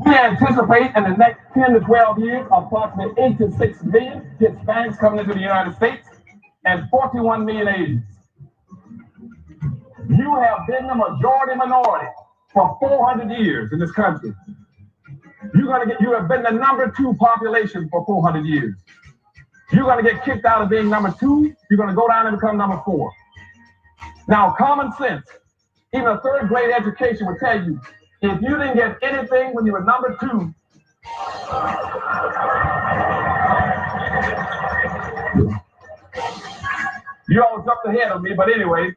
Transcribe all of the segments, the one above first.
We anticipate in the next 10 to 12 years, approximately 8 to 6 million Hispanics coming into the United States and 41 million Asians. You have been the majority minority for 400 years in this country. You have been the number 2 population for 400 years. You're going to get kicked out of being number 2. You're going to go down and become number 4. Now, common sense, even a third grade education would tell you, if you didn't get anything when you were number 2, you all jumped ahead of me, but anyway,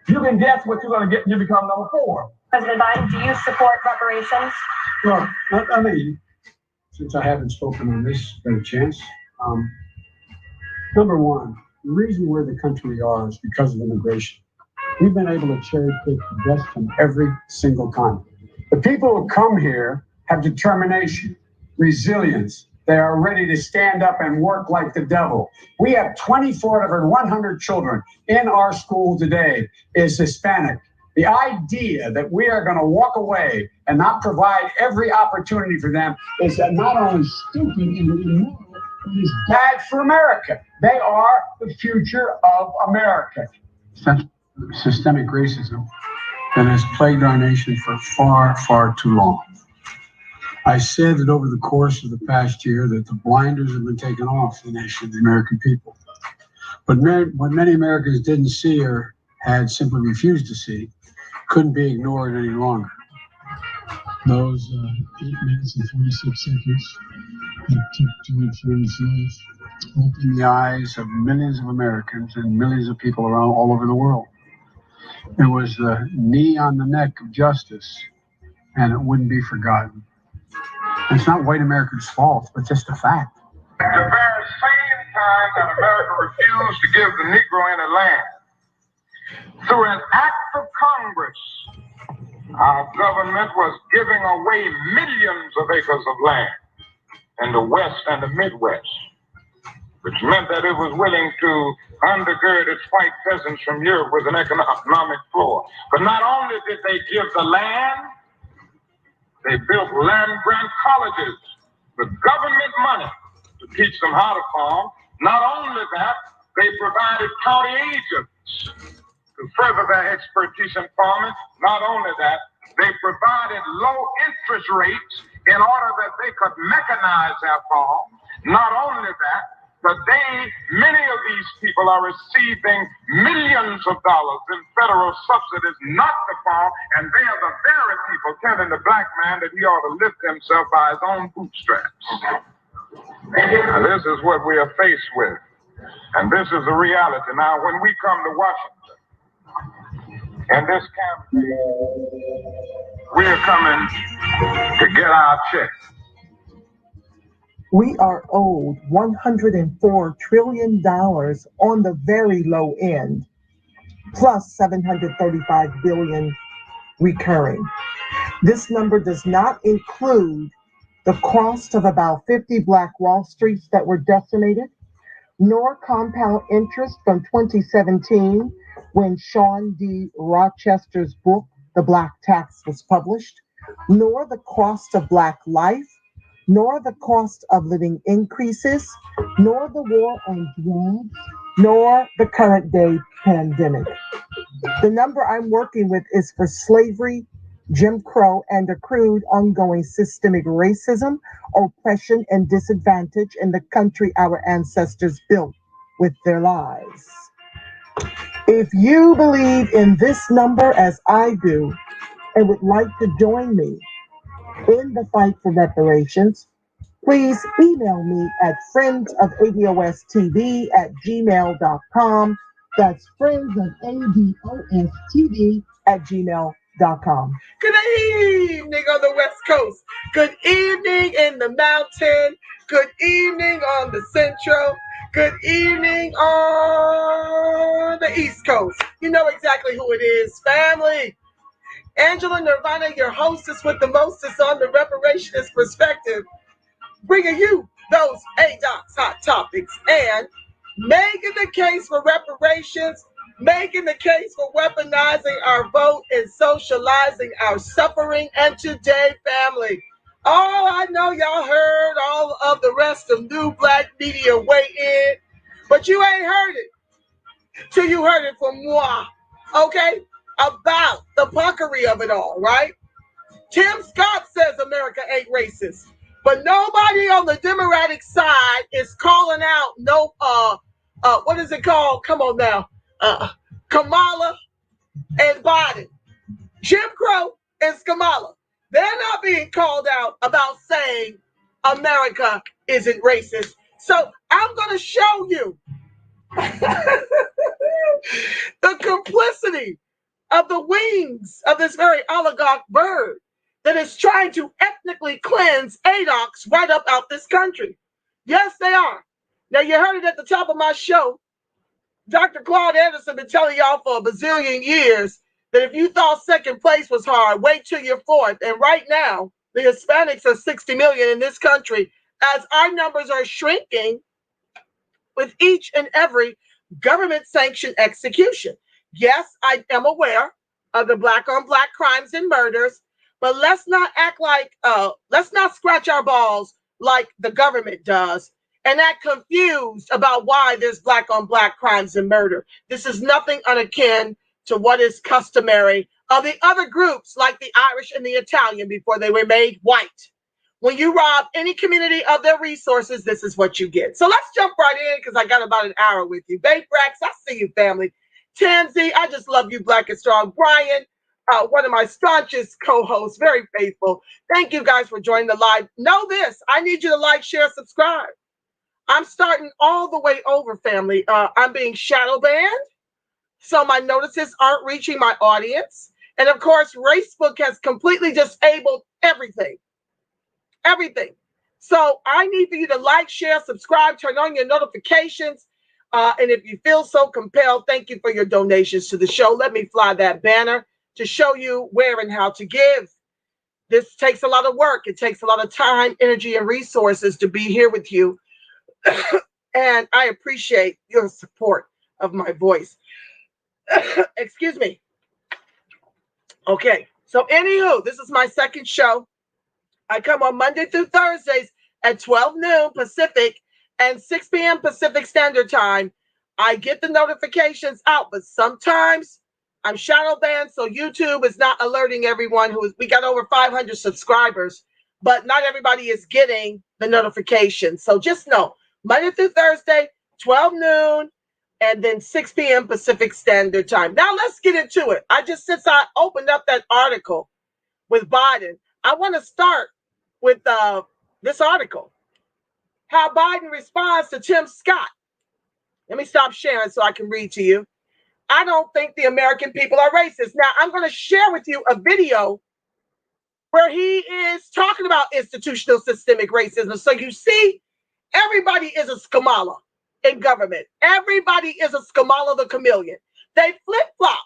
you can guess what you're going to get when you become number 4. President Biden, do you support reparations? Well, I mean, since I haven't spoken on this, got a chance. Number one, the reason we're the country we are is because of immigration. We've been able to cherry pick the best from every single kind. The people who come here have determination, resilience. They are ready to stand up and work like the devil. We have 24 out of 100 children in our school today is Hispanic. The idea that we are going to walk away and not provide every opportunity for them is not only stupid and immoral, it is bad for America. They are the future of America. Systemic racism that has plagued our nation for far, far too long. I said that over the course of the past year that the blinders have been taken off the nation, the American people. But what many Americans didn't see or had simply refused to see couldn't be ignored any longer. Those 8 minutes and 46 seconds that took George Floyd's life opened the eyes of millions of Americans and millions of people around all over the world. It was the knee on the neck of justice, and it wouldn't be forgotten. It's not white America's fault, but just a fact. At the very same time that America refused to give the Negro any land, through an act of Congress, our government was giving away millions of acres of land in the West and the Midwest, which meant that it was willing to undergird its white peasants from Europe with an economic floor. But not only did they give the land, they built land-grant colleges with government money to teach them how to farm. Not only that, they provided county agents to further their expertise in farming. Not only that, they provided low interest rates in order that they could mechanize their farm. Not only that, today, many of these people are receiving millions of dollars in federal subsidies not to farm, and they are the very people telling the black man that he ought to lift himself by his own bootstraps. Now, this is what we are faced with, and this is the reality. Now, when we come to Washington, in this campaign, we are coming to get our check. We are owed $104 trillion on the very low end, plus $735 billion recurring. This number does not include the cost of about 50 Black Wall Streets that were decimated, nor compound interest from 2017 when Sean D. Rochester's book, The Black Tax, was published, nor the cost of Black life, nor the cost of living increases, nor the war on drugs, nor the current day pandemic. The number I'm working with is for slavery, Jim Crow, and accrued ongoing systemic racism, oppression, and disadvantage in the country our ancestors built with their lives. If you believe in this number as I do and would like to join me in the fight for reparations, please email me at friendsofadostv@gmail.com. That's friendsofadostv@gmail.com. Good evening on the West Coast. Good evening in the mountain. Good evening on the Central. Good evening on the East Coast. You know exactly who it is, family. Angela Nirvana, your hostess with the mostest on the reparationist perspective, bringing you those ADOC's hot topics and making the case for reparations making the case for weaponizing our vote and socializing our suffering. And today, family, oh, I know y'all heard all of the rest of New Black Media weigh in, but you ain't heard it till you heard it from moi, okay? About the puckery of it all, right? Tim Scott says America ain't racist, but nobody on the Democratic side is calling out what is it called? Come on now. Kamala and Biden. Jim Crow and Kamala. They're not being called out about saying America isn't racist. So I'm going to show you the complicity of the wings of this very oligarch bird that is trying to ethnically cleanse ADOX right up out this country. Yes, they are. Now, you heard it at the top of my show. Dr. Claude Anderson been telling y'all for a bazillion years that if you thought second place was hard, wait till you're fourth. And right now, the Hispanics are 60 million in this country as our numbers are shrinking with each and every government-sanctioned execution. Yes, I am aware of the black-on-black crimes and murders, but let's not act like, let's not scratch our balls like the government does and act confused about why there's black-on-black crimes and murder. This is nothing unakin to what is customary of the other groups like the Irish and the Italian before they were made white. When you rob any community of their resources, this is what you get. So let's jump right in because I got about an hour with you. Babe Brax, I see you, family. Tansy, I just love you, Black and Strong. Brian, one of my staunchest co-hosts, very faithful. Thank you guys for joining the live. Know this, I need you to like, share, subscribe. I'm starting all the way over, family. I'm being shadow banned, so my notices aren't reaching my audience. And of course, Facebook has completely disabled everything. Everything. So I need for you to like, share, subscribe, turn on your notifications. And if you feel so compelled, thank you for your donations to the show. Let me fly that banner to show you where and how to give. This takes a lot of work. It takes a lot of time, energy, and resources to be here with you. And I appreciate your support of my voice. Excuse me. Okay. So anywho, this is my second show. I come on Monday through Thursdays at 12 noon Pacific and 6 p.m. Pacific Standard Time. I get the notifications out, but sometimes I'm shadow banned, so YouTube is not alerting everyone we got over 500 subscribers, but not everybody is getting the notification. So just know, Monday through Thursday, 12 noon, and then 6 p.m. Pacific Standard Time. Now let's get into it. Since I opened up that article with Biden, I want to start with this article, how Biden responds to Tim Scott. Let me stop sharing so I can read to you. I don't think the American people are racist. Now, I'm going to share with you a video where he is talking about institutional systemic racism. So you see, everybody is a Kamala in government. Everybody is a Kamala the chameleon. They flip-flop,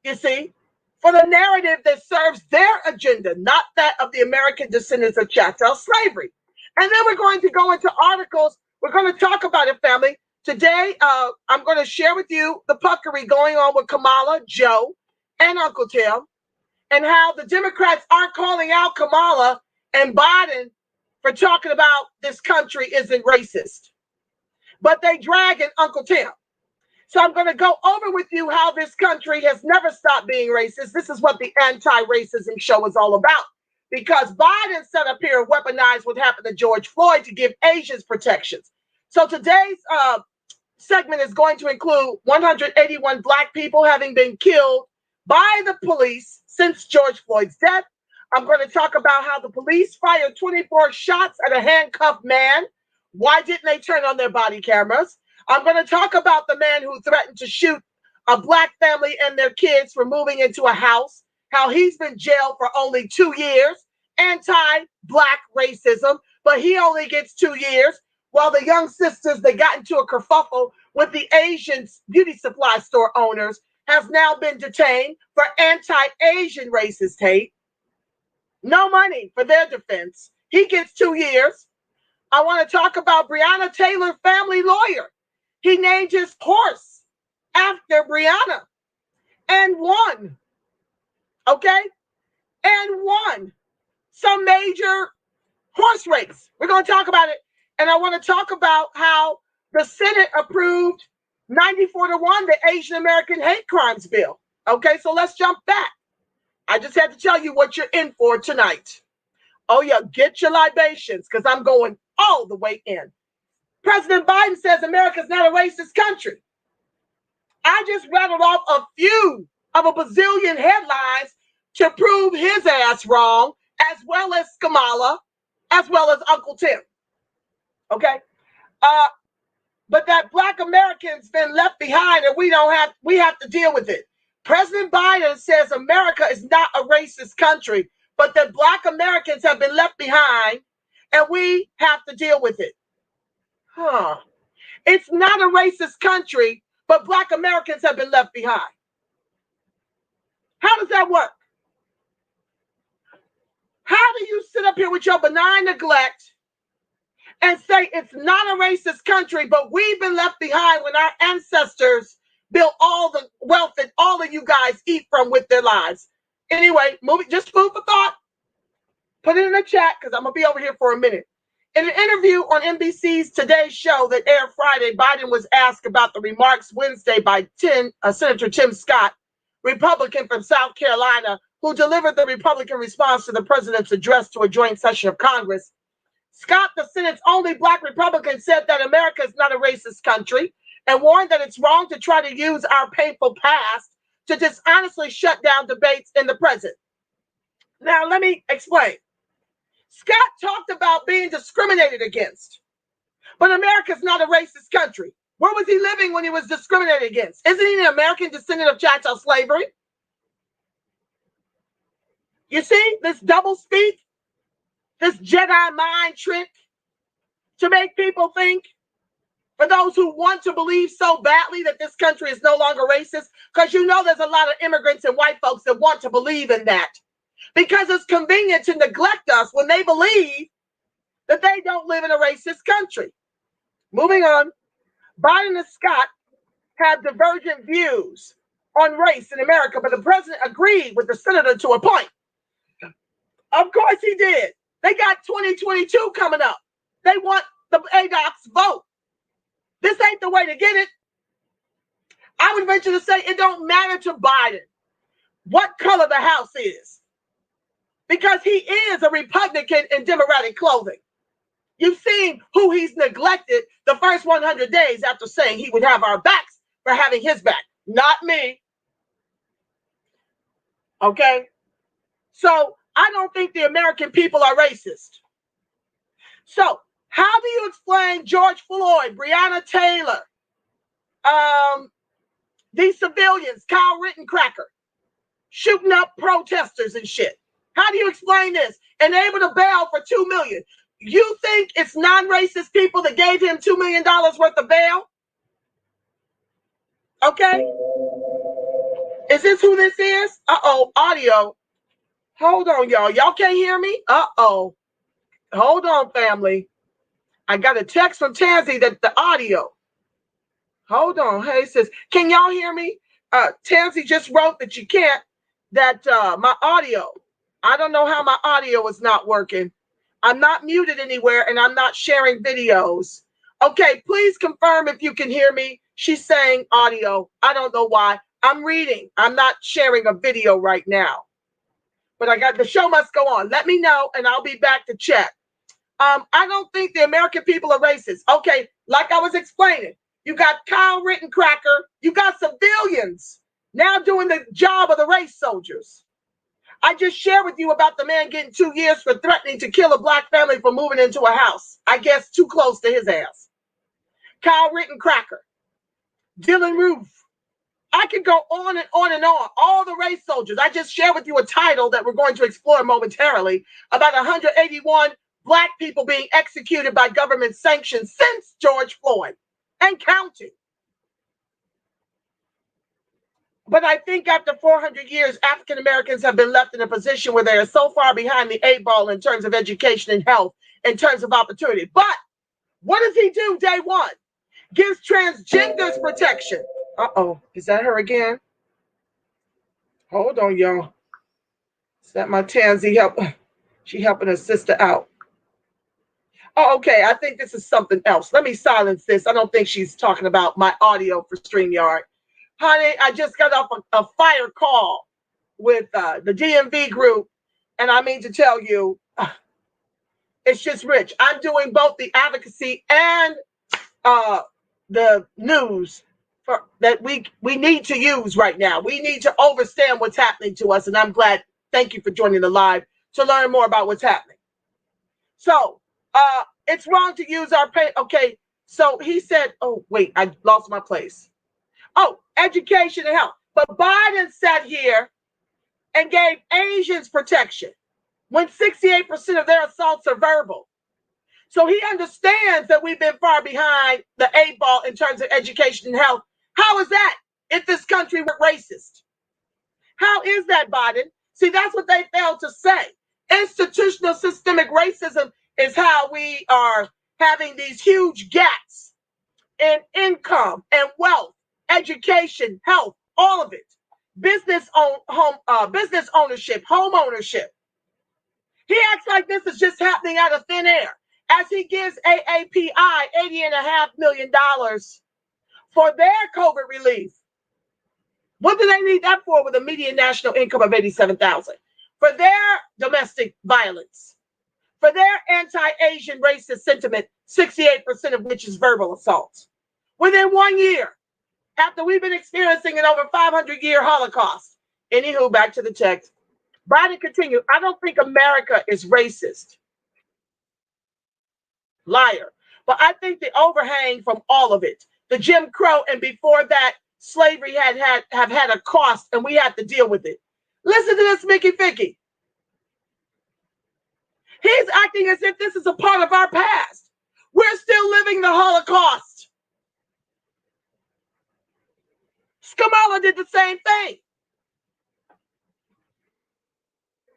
you see, for the narrative that serves their agenda, not that of the American descendants of chattel slavery. And then we're going to go into articles. We're going to talk about it, family. Today, I'm going to share with you the puckery going on with Kamala, Joe, and Uncle Tim, and how the Democrats aren't calling out Kamala and Biden for talking about this country isn't racist. But they dragging Uncle Tim. So I'm going to go over with you how this country has never stopped being racist. This is what the anti-racism show is all about. Because Biden set up here and weaponized what happened to George Floyd to give Asians protections. So today's segment is going to include 181 Black people having been killed by the police since George Floyd's death. I'm going to talk about how the police fired 24 shots at a handcuffed man. Why didn't they turn on their body cameras? I'm going to talk about the man who threatened to shoot a Black family and their kids for moving into a house, how he's been jailed for only 2 years, anti-Black racism, but he only gets 2 years, while the young sisters that got into a kerfuffle with the Asian beauty supply store owners has now been detained for anti-Asian racist hate. No money for their defense. He gets 2 years. I want to talk about Breonna Taylor, family lawyer. He named his horse after Breonna and won. Okay? And won some major horse race. We're going to talk about it. And I want to talk about how the Senate approved 94-1 the Asian American hate crimes bill. Okay, so let's jump back. I just had to tell you what you're in for tonight. Oh, yeah, get your libations because I'm going all the way in. President Biden says America's not a racist country. I just rattled off a few of a bazillion headlines to prove his ass wrong, as well as Kamala, as well as Uncle Tim. Okay? But that Black Americans been left behind and we have to deal with it. President Biden says America is not a racist country, but that Black Americans have been left behind and we have to deal with it. It's not a racist country, but Black Americans have been left behind. How does that work? How do you sit up here with your benign neglect and say it's not a racist country, but we've been left behind when our ancestors built all the wealth that all of you guys eat from with their lives? Anyway, just food for thought. Put it in the chat because I'm going to be over here for a minute. In an interview on NBC's Today Show that aired Friday, Biden was asked about the remarks Wednesday by Senator Tim Scott, Republican from South Carolina, who delivered the Republican response to the president's address to a joint session of Congress. Scott, the Senate's only Black Republican, said that America is not a racist country and warned that it's wrong to try to use our painful past to dishonestly shut down debates in the present. Now, let me explain. Scott talked about being discriminated against, but America's not a racist country. Where was he living when he was discriminated against? Isn't he an American descendant of chattel slavery? You see this double speak, this Jedi mind trick to make people think, for those who want to believe so badly that this country is no longer racist, because you know there's a lot of immigrants and white folks that want to believe in that, because it's convenient to neglect us when they believe that they don't live in a racist country. Moving on, Biden and Scott have divergent views on race in America, but the president agreed with the senator to a point. Of course he did. They got 2022 coming up. They want the ADOC's vote. This ain't the way to get it. I would venture to say it don't matter to Biden what color the House is, because he is a Republican in Democratic clothing. You've seen who he's neglected the first 100 days after saying he would have our backs for having his back. Not me. Okay? So I don't think the American people are racist. So how do you explain George Floyd, Breonna Taylor, these civilians, Kyle Rittencracker, shooting up protesters and shit? How do you explain this? And able to bail for $2 million. You think it's non-racist people that gave him $2 million worth of bail? Okay. Is this who this is? Uh-oh, audio. Hold on, y'all. Y'all can't hear me? Uh-oh. Hold on, family. I got a text from Tansy that the audio. Hold on. Hey, sis. Can y'all hear me? Tansy just wrote that you can't, that my audio. I don't know how my audio is not working. I'm not muted anywhere and I'm not sharing videos. Okay, please confirm if you can hear me. She's saying audio. I don't know why. I'm reading. I'm not sharing a video right now. But I got the show must go on. Let me know and I'll be back to check. I don't think the American people are racist. Okay, like I was explaining, you got Kyle Rittencracker, you got civilians now doing the job of the race soldiers. I just shared with you about the man getting 2 years for threatening to kill a Black family for moving into a house. I guess too close to his ass. Kyle Rittencracker, Dylan Roof. I could go on and on and on. All the race soldiers. I just shared with you a title that we're going to explore momentarily about 181 Black people being executed by government sanctions since George Floyd and counting. But I think after 400 years, African Americans have been left in a position where they are so far behind the eight ball in terms of education and health, in terms of opportunity. But what does he do day one? Gives transgenders protection. Uh-oh. Is that her again? Hold on, y'all. Is that my Tansy help? She helping her sister out. Oh, okay. I think this is something else. Let me silence this. I don't think she's talking about my audio for StreamYard. Honey, I just got off a fire call with the DMV group, and I mean to tell you, it's just rich. I'm doing both the advocacy and the news that we need to use right now. We need to understand what's happening to us, and I'm glad. Thank you for joining the live to learn more about what's happening. So it's wrong to use our pay. Okay, so he said, oh, wait, I lost my place. Oh, education and health. But Biden sat here and gave Asians protection when 68% of their assaults are verbal. So he understands that we've been far behind the 8 ball in terms of education and health. How is that if this country were racist? How is that, Biden? See, that's what they failed to say. Institutional systemic racism is how we are having these huge gaps in income and wealth, education, health, all of it. Business ownership, home ownership. He acts like this is just happening out of thin air as he gives AAPI $80.5 million for their COVID relief. What do they need that for with a median national income of $87,000? For their domestic violence, for their anti-Asian racist sentiment, 68% of which is verbal assaults. Within 1 year, after we've been experiencing an over 500-year Holocaust. Anywho, back to the text. Biden continued, I don't think America is racist. Liar. But I think the overhang from all of it, the Jim Crow, and before that, slavery have had a cost, and we have to deal with it. Listen to this Mickey Ficky. He's acting as if this is a part of our past. We're still living the Holocaust. Kamala did the same thing.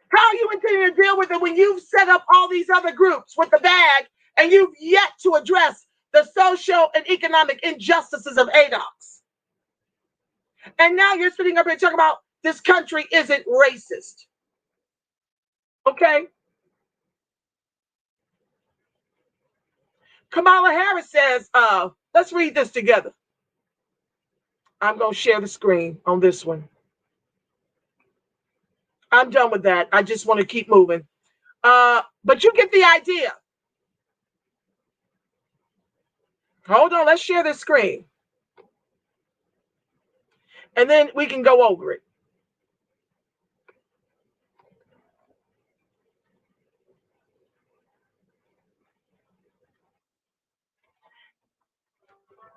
How are you intending to deal with it when you've set up all these other groups with the bag and you've yet to address the social and economic injustices of ADOX? And now you're sitting up here talking about this country isn't racist. Okay? Kamala Harris says, let's read this together. I'm going to share the screen on this one. I'm done with that. I just want to keep moving. But you get the idea. Hold on, let's share this screen. And then we can go over it.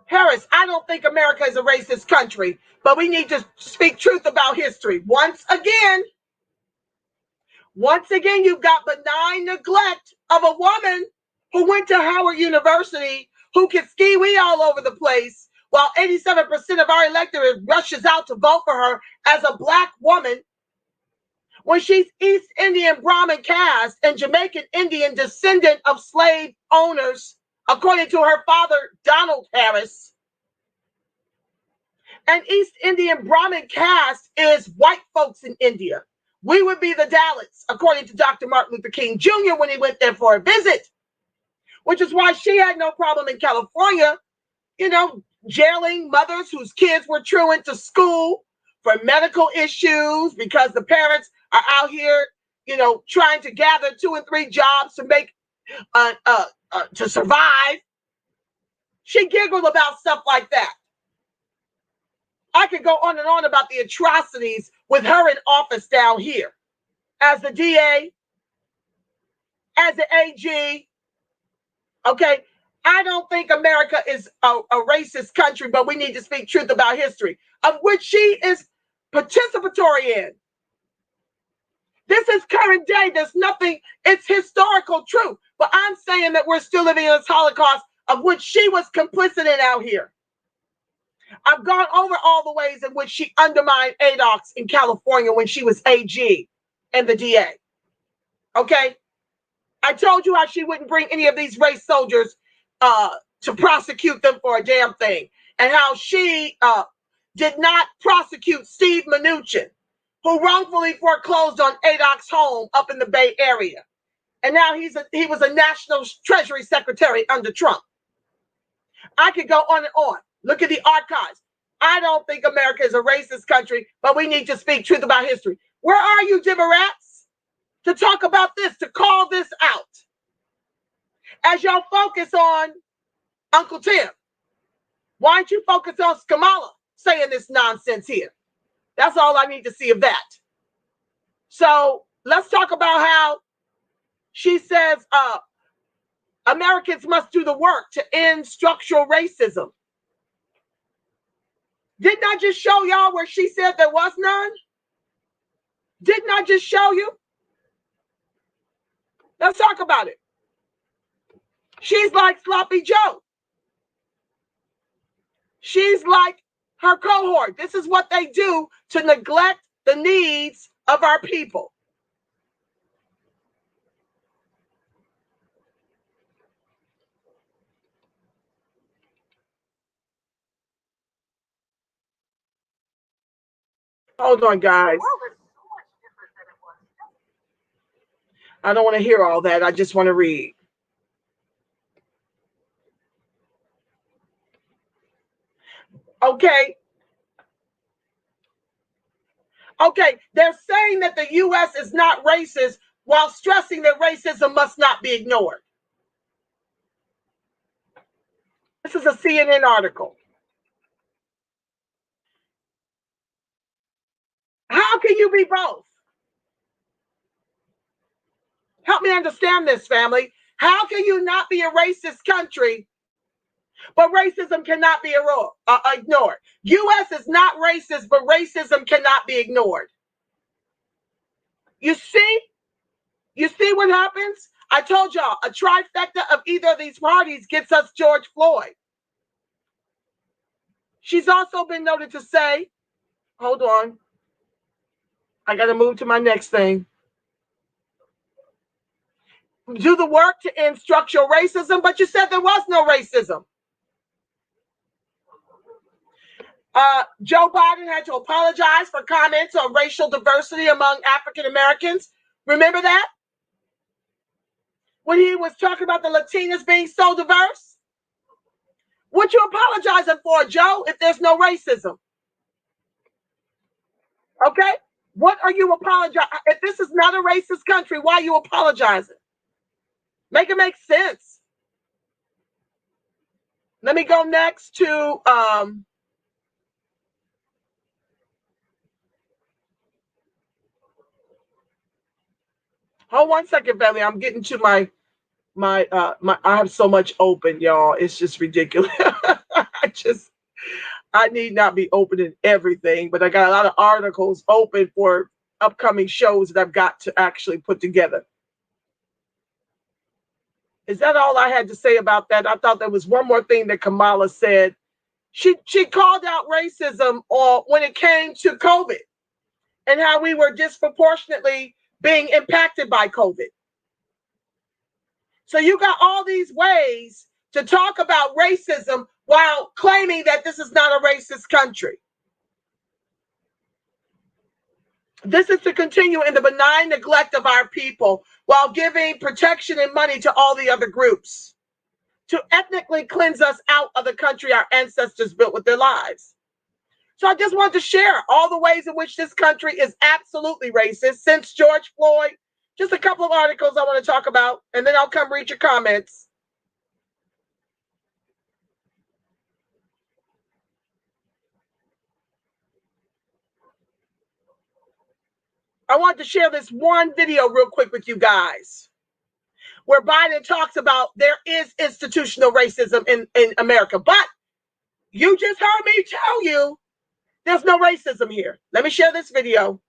Harris, I don't think America is a racist country, but we need to speak truth about history. Once again, you've got benign neglect of a woman who went to Howard University, who can ski-wee all over the place, while 87% of our electorate rushes out to vote for her as a Black woman, when she's East Indian Brahmin caste and Jamaican Indian descendant of slave owners, according to her father, Donald Harris. And East Indian Brahmin caste is white folks in India. We would be the Dalits, according to Dr. Martin Luther King Jr. when he went there for a visit, which is why she had no problem in California, jailing mothers whose kids were truant to school for medical issues because the parents are out here, trying to gather 2 and 3 jobs to make, to survive. She giggled about stuff like that. I could go on and on about the atrocities with her in office down here as the DA, as the AG. Okay, I don't think America is a racist country, but we need to speak truth about history, of which she is participatory in. This is current day. There's nothing, it's historical truth. But I'm saying that we're still living in this Holocaust of which she was complicit in out here. I've gone over all the ways in which she undermined ADOX in California when she was AG and the DA. Okay? I told you how she wouldn't bring any of these race soldiers to prosecute them for a damn thing. And how she did not prosecute Steve Mnuchin, who wrongfully foreclosed on Adolph's home up in the Bay Area. And now he was a National Treasury Secretary under Trump. I could go on and on. Look at the archives. I don't think America is a racist country, but we need to speak truth about history. Where are you, Democrats, to talk about this, to call this out? As y'all focus on Uncle Tim, why don't you focus on Kamala saying this nonsense here? That's all I need to see of that. So let's talk about how she says Americans must do the work to end structural racism. Didn't I just show y'all where she said there was none? Didn't I just show you? Let's talk about it. She's like Sloppy Joe. She's like her cohort. This is what they do to neglect the needs of our people. Hold on, guys. I don't want to hear all that. I just want to read. Okay. Okay, they're saying that the U.S. is not racist while stressing that racism must not be ignored. This is a CNN article. How can you be both? Help me understand this, family. How can you not be a racist country, but racism cannot be ignored? U.S. is not racist, but racism cannot be ignored. You see? You see what happens? I told y'all, a trifecta of either of these parties gets us George Floyd. She's also been noted to say, hold on, I got to move to my next thing. Do the work to end structural racism, but you said there was no racism. Joe Biden had to apologize for comments on racial diversity among African Americans. Remember that? When he was talking about the Latinas being so diverse? What you apologizing for, Joe, if there's no racism? Okay? What are you apologizing? If this is not a racist country, why are you apologizing? Make it make sense. Let me go next to hold 1 second, family. I'm getting to my I have so much open, y'all. It's just ridiculous. I need not be opening everything, but I got a lot of articles open for upcoming shows that I've got to actually put together. Is that all I had to say about that? I thought there was one more thing that Kamala said. She called out racism when it came to COVID and how we were disproportionately being impacted by COVID. So you got all these ways to talk about racism while claiming that this is not a racist country. This is to continue in the benign neglect of our people while giving protection and money to all the other groups to ethnically cleanse us out of the country our ancestors built with their lives. So I just wanted to share all the ways in which this country is absolutely racist since George Floyd. Just a couple of articles I want to talk about, and then I'll come read your comments. I want to share this one video real quick with you guys, where Biden talks about there is institutional racism in America. But you just heard me tell you there's no racism here. Let me share this video.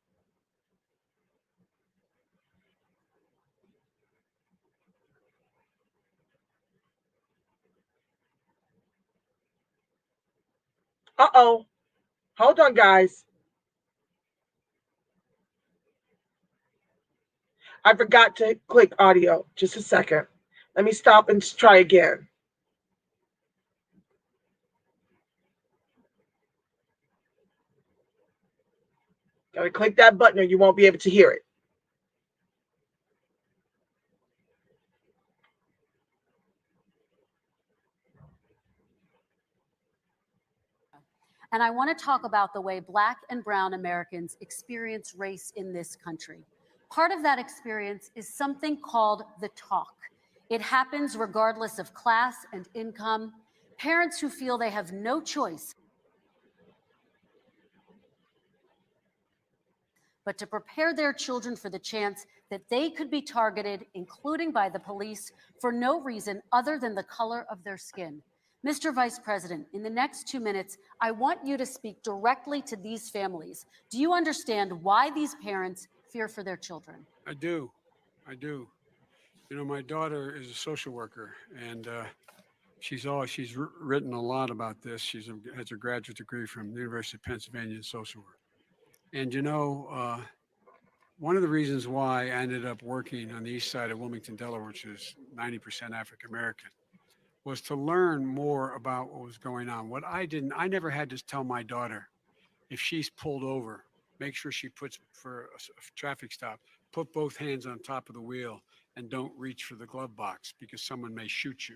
Uh-oh. Hold on, guys. I forgot to click audio. Just a second. Let me stop and try again. Gotta click that button or you won't be able to hear it. And I want to talk about the way Black and brown Americans experience race in this country. Part of that experience is something called the talk. It happens regardless of class and income. Parents who feel they have no choice but to prepare their children for the chance that they could be targeted, including by the police, for no reason other than the color of their skin. Mr. Vice President, in the next 2 minutes, I want you to speak directly to these families. Do you understand why these parents fear for their children? I do. You know, my daughter is a social worker, and she's written a lot about this. She has her graduate degree from the University of Pennsylvania in social work. And you know, one of the reasons why I ended up working on the east side of Wilmington, Delaware, which is 90% African American, was to learn more about what was going on. What I never had to tell my daughter, if she's pulled over, make sure she puts for a traffic stop, put both hands on top of the wheel and don't reach for the glove box because someone may shoot you.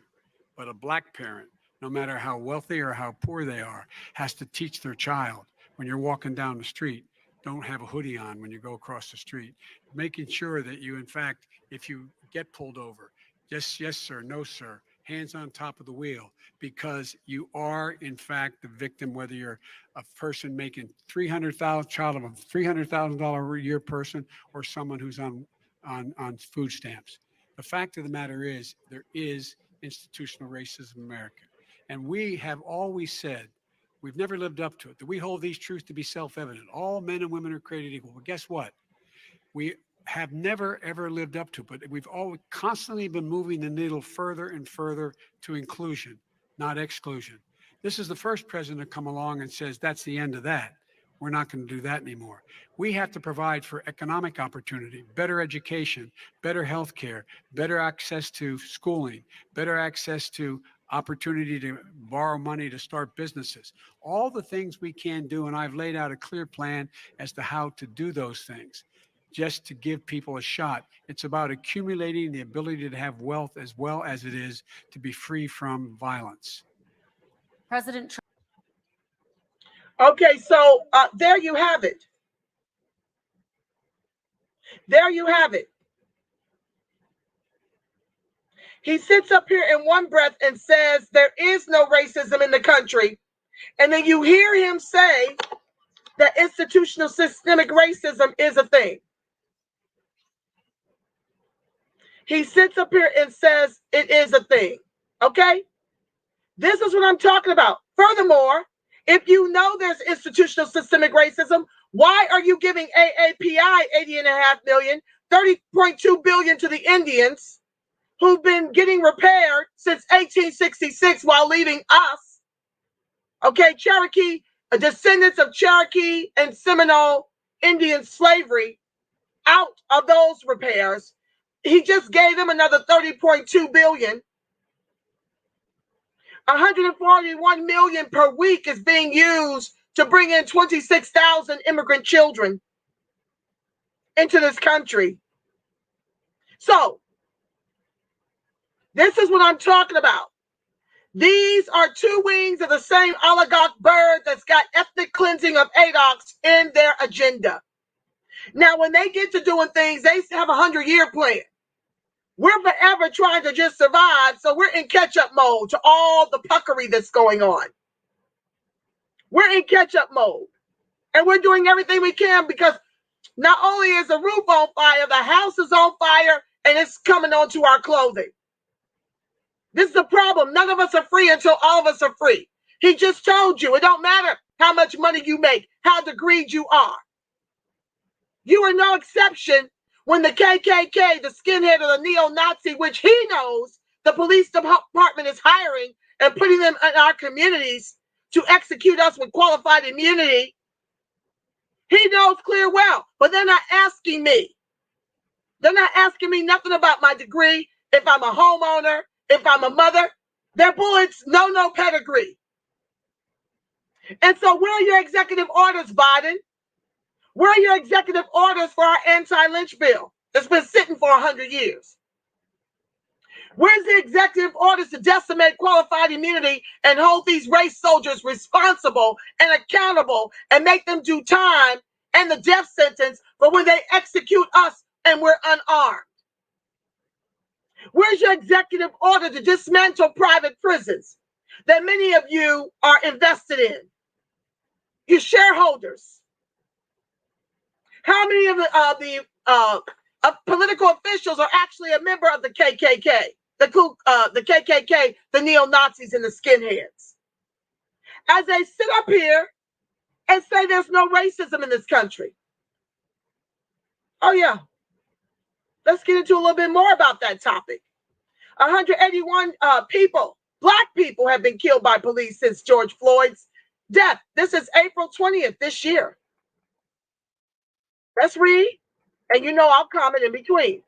But a Black parent, no matter how wealthy or how poor they are, has to teach their child when you're walking down the street, don't have a hoodie on when you go across the street, making sure that you, in fact, if you get pulled over, just yes, sir, no, sir, hands on top of the wheel, because you are, in fact, the victim, whether you're a person making $300,000 a year person or someone who's on food stamps. The fact of the matter is there is institutional racism in America. And we have always said, we've never lived up to it, that we hold these truths to be self-evident. All men and women are created equal. But guess what? We have never, ever lived up to it, but we've always constantly been moving the needle further and further to inclusion, not exclusion. This is the first president to come along and says, that's the end of that. We're not going to do that anymore. We have to provide for economic opportunity, better education, better health care, better access to schooling, better access to opportunity to borrow money to start businesses, all the things we can do. And I've laid out a clear plan as to how to do those things, just to give people a shot. It's about accumulating the ability to have wealth as well as it is to be free from violence. President Trump. Okay, so there you have it. There you have it. He sits up here in one breath and says there is no racism in the country. And then you hear him say that institutional systemic racism is a thing. He sits up here and says it is a thing. Okay? This is what I'm talking about. Furthermore, if you know there's institutional systemic racism, why are you giving AAPI $80.5 million, $30.2 billion to the Indians who've been getting repaired since 1866 while leaving us? Okay, Cherokee, descendants of Cherokee and Seminole Indian slavery out of those repairs. He just gave them another $30.2 billion. $141 million per week is being used to bring in 26,000 immigrant children into this country. So, this is what I'm talking about. These are two wings of the same oligarch bird that's got ethnic cleansing of ADOX in their agenda. Now, when they get to doing things, they have a 100-year plan. We're forever trying to just survive, so we're in catch-up mode to all the puckery that's going on. We're in catch-up mode, and we're doing everything we can because not only is the roof on fire, the house is on fire, and it's coming onto our clothing. This is the problem. None of us are free until all of us are free. He just told you, it don't matter how much money you make, how degreed you are. You are no exception when the KKK, the skinhead or the neo-Nazi, which he knows the police department is hiring and putting them in our communities to execute us with qualified immunity. He knows clear well, but they're not asking me. They're not asking me nothing about my degree, if I'm a homeowner, if I'm a mother. Their bullets, no pedigree. And so where are your executive orders, Biden? Where are your executive orders for our anti-lynch bill that's been sitting for 100 years? Where's the executive orders to decimate qualified immunity and hold these race soldiers responsible and accountable and make them do time and the death sentence for when they execute us and we're unarmed? Where's your executive order to dismantle private prisons that many of you are invested in? You shareholders. How many of the political officials are actually a member of the KKK? The KKK, the neo-Nazis and the skinheads. As they sit up here and say there's no racism in this country. Oh yeah. Let's get into a little bit more about that topic. 181 people, Black people, have been killed by police since George Floyd's death. This is April 20th this year. Let's read, and you know I'll comment in between.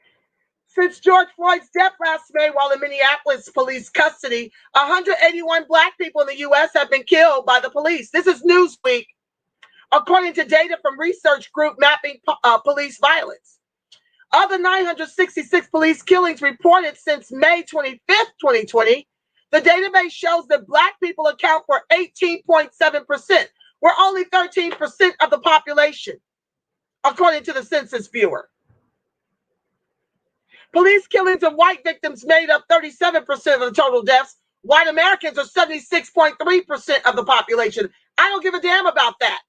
Since George Floyd's death last May while in Minneapolis police custody, 181 Black people in the U.S. have been killed by the police. This is Newsweek, according to data from research group Mapping Police Violence. Of the 966 police killings reported since May 25th, 2020, the database shows that Black people account for 18.7%. We're only 13% of the population, according to the Census Bureau. Police killings of white victims made up 37% of the total deaths. White Americans are 76.3% of the population. I don't give a damn about that.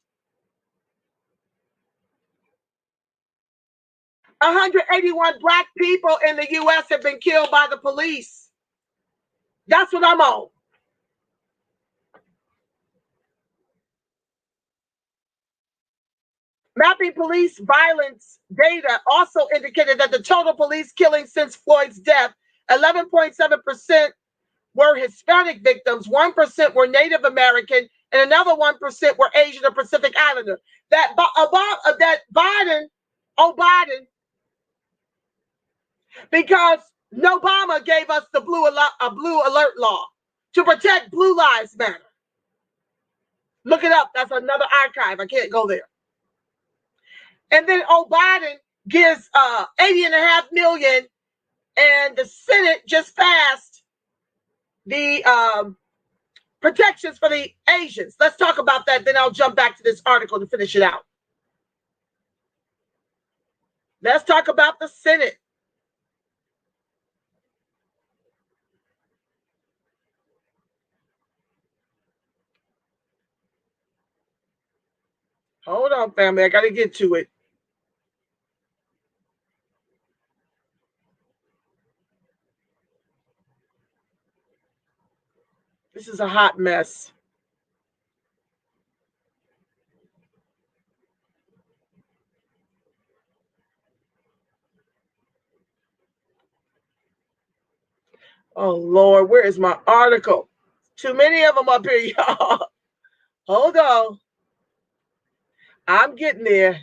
181 Black people in the U.S. have been killed by the police. That's what I'm on. Mapping police violence data also indicated that the total police killings since Floyd's death, 11.7% were Hispanic victims, 1% were Native American, and another 1% were Asian or Pacific Islander. That Biden, because Obama gave us the blue alert law to protect Blue Lives Matter. Look it up. That's another archive. I can't go there. And then Biden gives $80.5 million, and the Senate just passed the protections for the Asians. Let's talk about that. Then I'll jump back to this article to finish it out. Let's talk about the Senate. Hold on, family. I got to get to it. This is a hot mess. Oh, Lord, where is my article? Too many of them up here, y'all. Hold on. I'm getting there.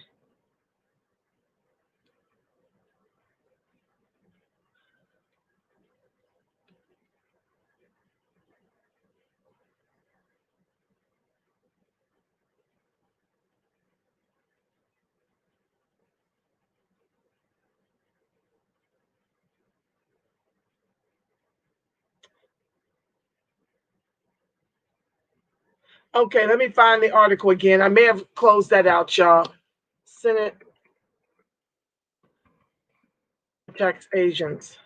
Okay, let me find the article again. I may have closed that out, y'all. Senate protects Asians.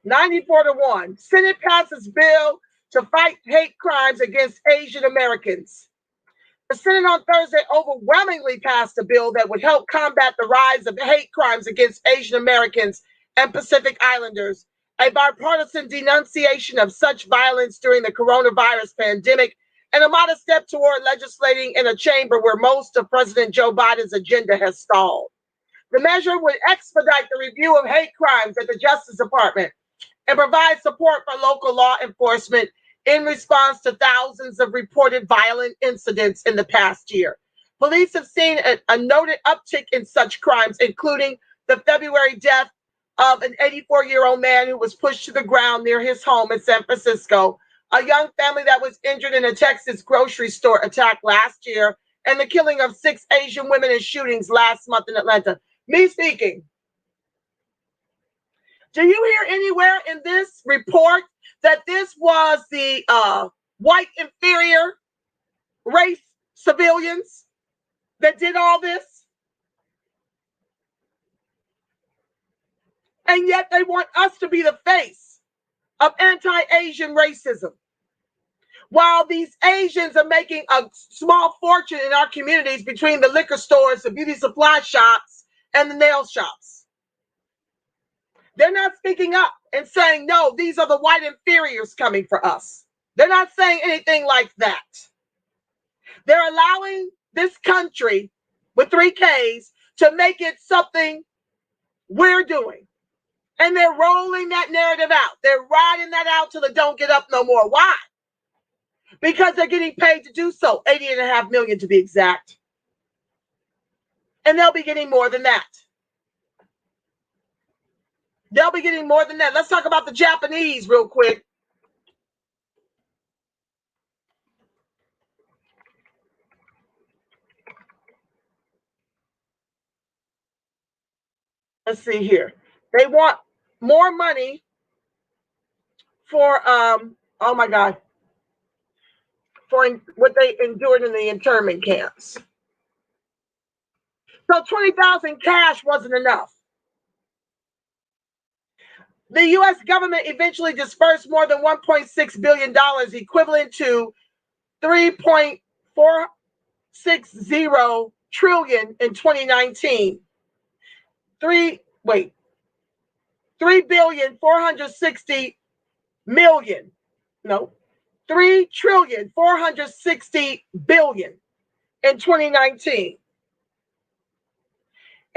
$94-1. Senate passes bill to fight hate crimes against Asian Americans. The Senate on Thursday overwhelmingly passed a bill that would help combat the rise of hate crimes against Asian Americans and Pacific Islanders, a bipartisan denunciation of such violence during the coronavirus pandemic, and a modest step toward legislating in a chamber where most of President Joe Biden's agenda has stalled. The measure would expedite the review of hate crimes at the Justice Department and provide support for local law enforcement in response to thousands of reported violent incidents in the past year. Police have seen a noted uptick in such crimes, including the February death of an 84-year-old man who was pushed to the ground near his home in San Francisco, a young family that was injured in a Texas grocery store attack last year, and the killing of 6 Asian women in shootings last month in Atlanta. Me speaking. Do you hear anywhere in this report that this was the white inferior race civilians that did all this? And yet they want us to be the face of anti-Asian racism. While these Asians are making a small fortune in our communities between the liquor stores, the beauty supply shops, and the nail shops. They're not speaking up and saying, no, these are the white inferiors coming for us. They're not saying anything like that. They're allowing this country with 3 Ks to make it something we're doing. And they're rolling that narrative out. They're riding that out till it don't get up no more. Why? Because they're getting paid to do so. $80.5 million to be exact. And they'll be getting more than that. They'll be getting more than that. Let's talk about the Japanese real quick. Let's see here. They want more money for, oh my God, for what they endured in the internment camps. So 20,000 cash wasn't enough. The U.S. government eventually dispersed more than $1.6 billion, equivalent to $3.460 trillion in 2019. $3,460 million. No, $3,460 billion in 2019.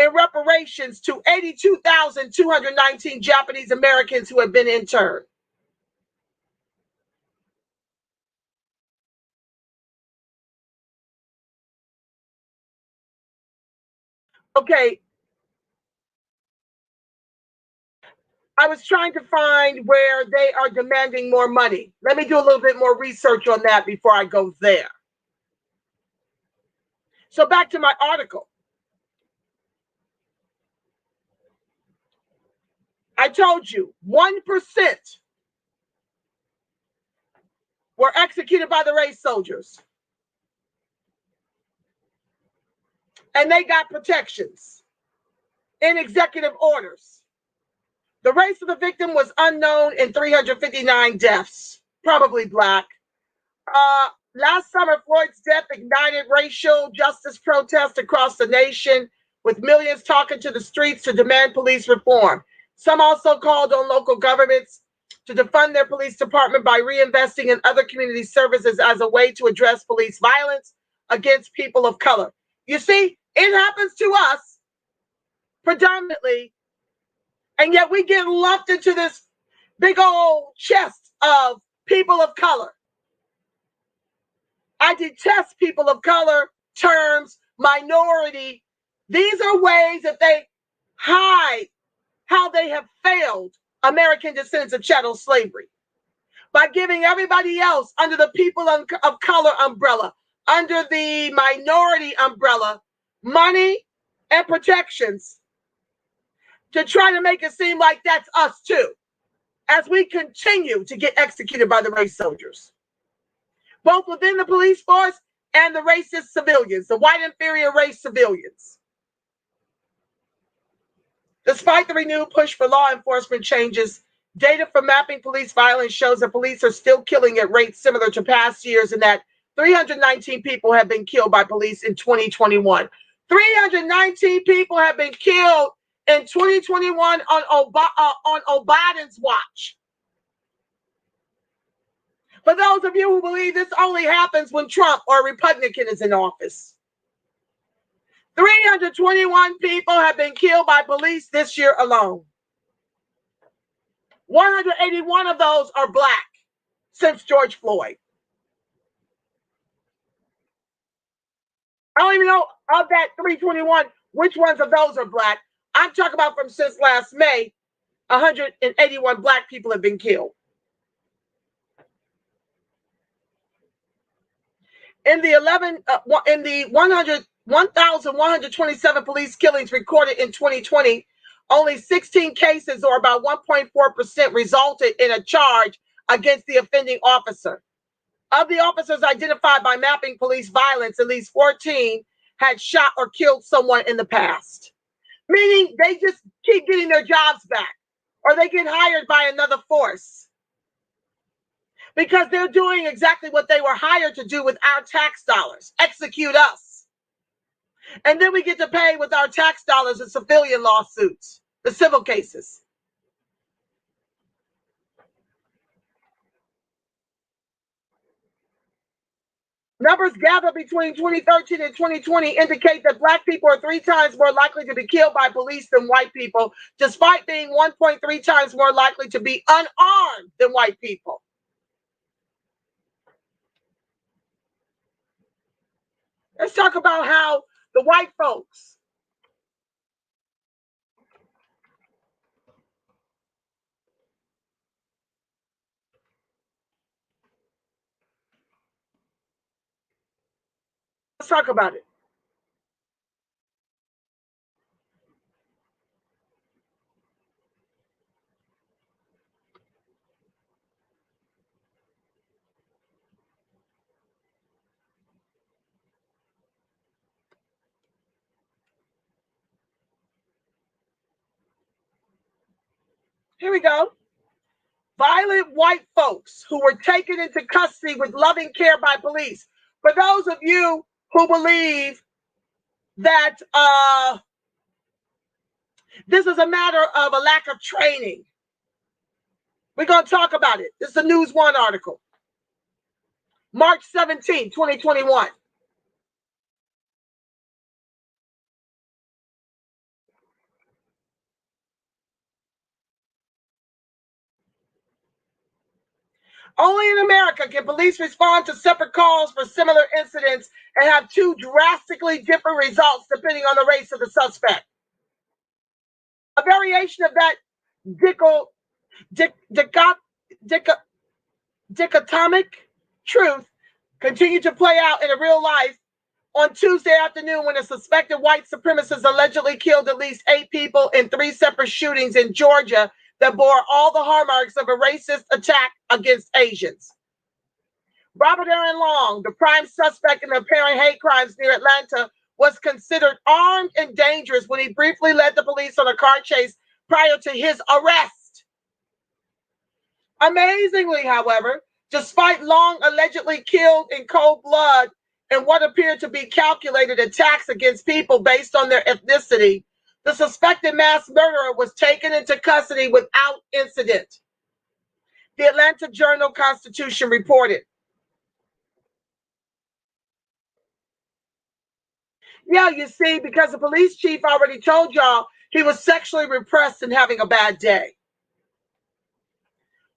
In reparations to 82,219 Japanese Americans who have been interned. Okay. I was trying to find where they are demanding more money. Let me do a little bit more research on that before I go there. So back to my article. I told you 1% were executed by the race soldiers. And they got protections in executive orders. The race of the victim was unknown in 359 deaths, probably Black. Last summer, Floyd's death ignited racial justice protests across the nation, with millions talking to the streets to demand police reform. Some also called on local governments to defund their police department by reinvesting in other community services as a way to address police violence against people of color. You see, it happens to us predominantly, and yet we get lumped into this big old chest of people of color. I detest people of color terms, minority. These are ways that they hide how they have failed American descendants of chattel slavery by giving everybody else under the people of color umbrella, under the minority umbrella, money and protections to try to make it seem like that's us too, as we continue to get executed by the race soldiers, both within the police force and the racist civilians, the white inferior race civilians. Despite the renewed push for law enforcement changes, data from mapping police violence shows that police are still killing at rates similar to past years, and that 319 people have been killed by police in 2021. 319 people have been killed in 2021 on Biden's watch. For those of you who believe this only happens when Trump or a Republican is in office. 321 people have been killed by police this year alone. 181 of those are Black since George Floyd. I don't even know of that 321, which ones of those are Black. I'm talking about from since last May. 181 black people have been killed. In the 1,127 police killings recorded in 2020, only 16 cases, or about 1.4%, resulted in a charge against the offending officer. Of the officers identified by mapping police violence, at least 14 had shot or killed someone in the past. Meaning they just keep getting their jobs back, or they get hired by another force, because they're doing exactly what they were hired to do with our tax dollars, execute us. And then we get to pay with our tax dollars in civilian lawsuits, the civil cases. Numbers gathered between 2013 and 2020 indicate that black people are 3 times more likely to be killed by police than white people, despite being 1.3 times more likely to be unarmed than white people. Let's talk about how the white folks let's talk about it. Here we go. Violent white folks who were taken into custody with loving care by police. For those of you who believe that this is a matter of a lack of training, we're going to talk about it. This is a News One article. March 17, 2021. Only in America can police respond to separate calls for similar incidents and have 2 drastically different results depending on the race of the suspect. A variation of that dichotomic truth continued to play out in real life on Tuesday afternoon when a suspected white supremacist allegedly killed at least 8 people in 3 separate shootings in Georgia that bore all the hallmarks of a racist attack against Asians. Robert Aaron Long, the prime suspect in the apparent hate crimes near Atlanta, was considered armed and dangerous when he briefly led the police on a car chase prior to his arrest. Amazingly, however, despite Long allegedly killed in cold blood in what appeared to be calculated attacks against people based on their ethnicity, the suspected mass murderer was taken into custody without incident. The Atlanta Journal-Constitution reported. Yeah, you see, because the police chief already told y'all he was sexually repressed and having a bad day.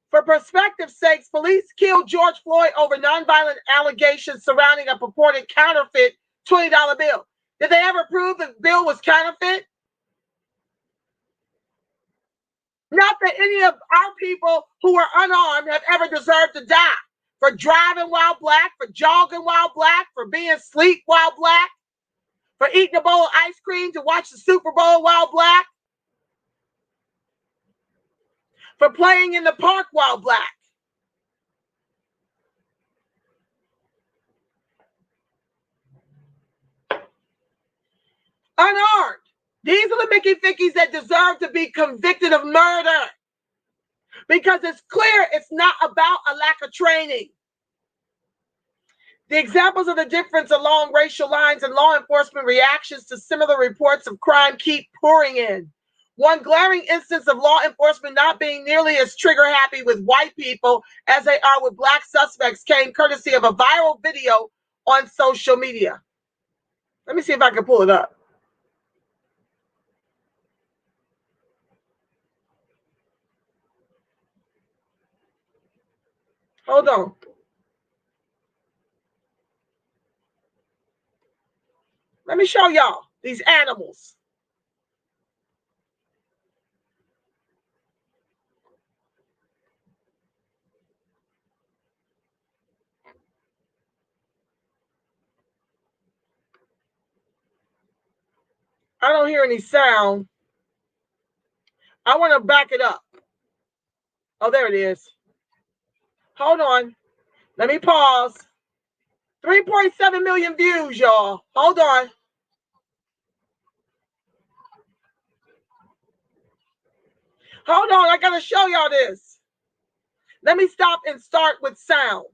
For perspective's sake, police killed George Floyd over nonviolent allegations surrounding a purported counterfeit $20 bill. Did they ever prove the bill was counterfeit? Not that any of our people who were unarmed have ever deserved to die for driving while black, for jogging while black, for being asleep while black, for eating a bowl of ice cream to watch the Super Bowl while black, for playing in the park while black. Unarmed. These are the Mickey Fickies that deserve to be convicted of murder. Because it's clear it's not about a lack of training. The examples of the difference along racial lines and law enforcement reactions to similar reports of crime keep pouring in. One glaring instance of law enforcement not being nearly as trigger happy with white people as they are with black suspects came courtesy of a viral video on social media. Let me see if I can pull it up. Hold on. Let me show y'all these animals. I don't hear any sound. I want to back it up. Oh, there it is. Hold on. Let me pause. 3.7 million views, y'all. Hold on. Hold on. I got to show y'all this. Let me stop and start with sound.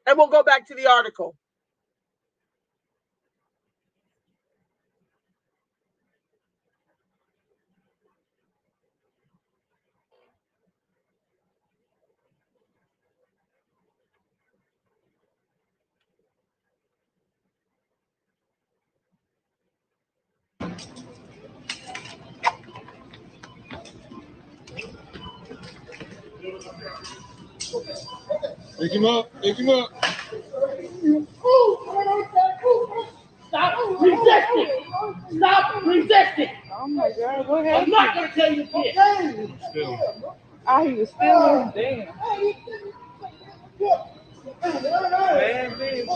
And we'll go back to the article. Pick him up. Pick him up. Stop resisting. Stop resisting. Oh my God, what happened? I'm not going to tell you again. Ah, he was still damn.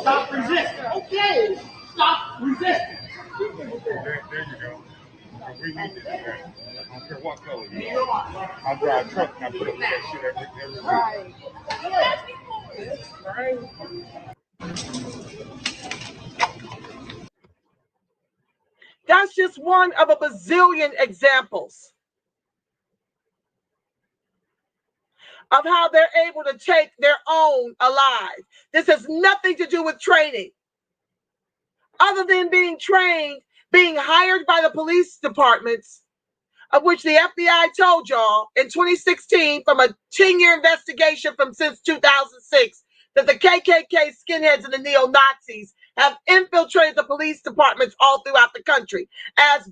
Stop resisting. Okay. Stop resisting. There you go. We need to do that. I don't care what color you are. I drive a truck and I put up with that shit every week. That's just one of a bazillion examples of how they're able to take their own alive. This has nothing to do with training. Other than being trained, being hired by the police departments, of which the FBI told y'all in 2016 from a 10-year investigation from since 2006 that the KKK skinheads and the neo-Nazis have infiltrated the police departments all throughout the country. As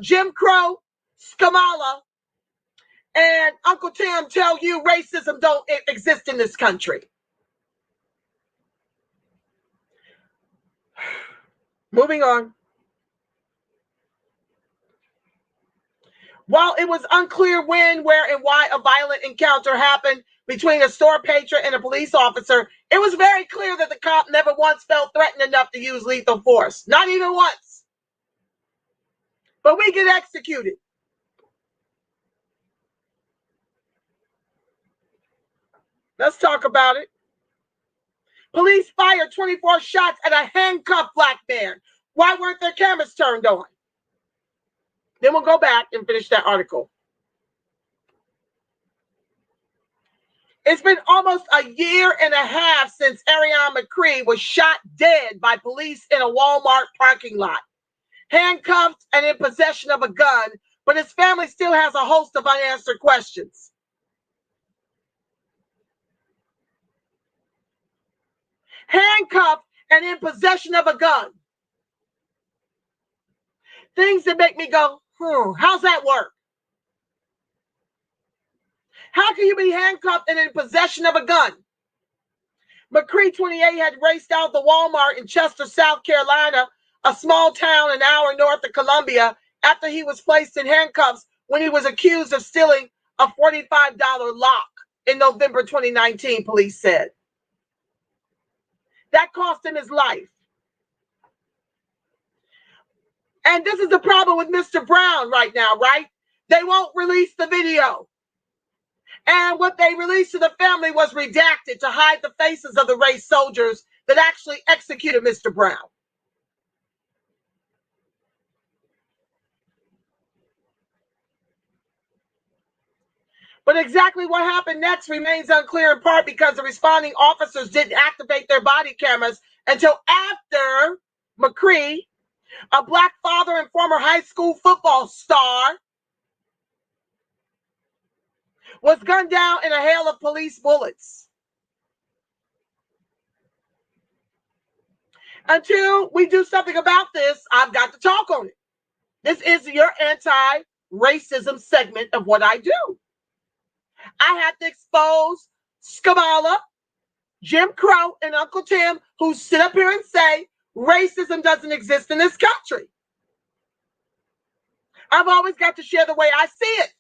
Jim Crow, Kamala, and Uncle Tim tell you racism don't exist in this country. Moving on. While it was unclear when, where, and why a violent encounter happened between a store patron and a police officer, it was very clear that the cop never once felt threatened enough to use lethal force. Not even once. But we get executed. Let's talk about it. Police fired 24 shots at a handcuffed black man. Why weren't their cameras turned on? Then we'll go back and finish that article. It's been almost a year and a half since Ariane McCree was shot dead by police in a Walmart parking lot, handcuffed and in possession of a gun, but his family still has a host of unanswered questions. Handcuffed and in possession of a gun. Things that make me go, how's that work? How can you be handcuffed and in possession of a gun? McCree, 28, had raced out the Walmart in Chester, South Carolina, a small town an hour north of Columbia, after he was placed in handcuffs when he was accused of stealing a $45 lock in November 2019, police said. That cost him his life. And this is the problem with Mr. Brown right now, right? They won't release the video. And what they released to the family was redacted to hide the faces of the race soldiers that actually executed Mr. Brown. But exactly what happened next remains unclear, in part because the responding officers didn't activate their body cameras until after McCree, a black father and former high school football star, was gunned down in a hail of police bullets. Until we do something about this, I've got to talk on it. This is your anti-racism segment of what I do. I have to expose Kamala, Jim Crow, and Uncle Tim, who sit up here and say racism doesn't exist in this country. I've always got to share the way I see it.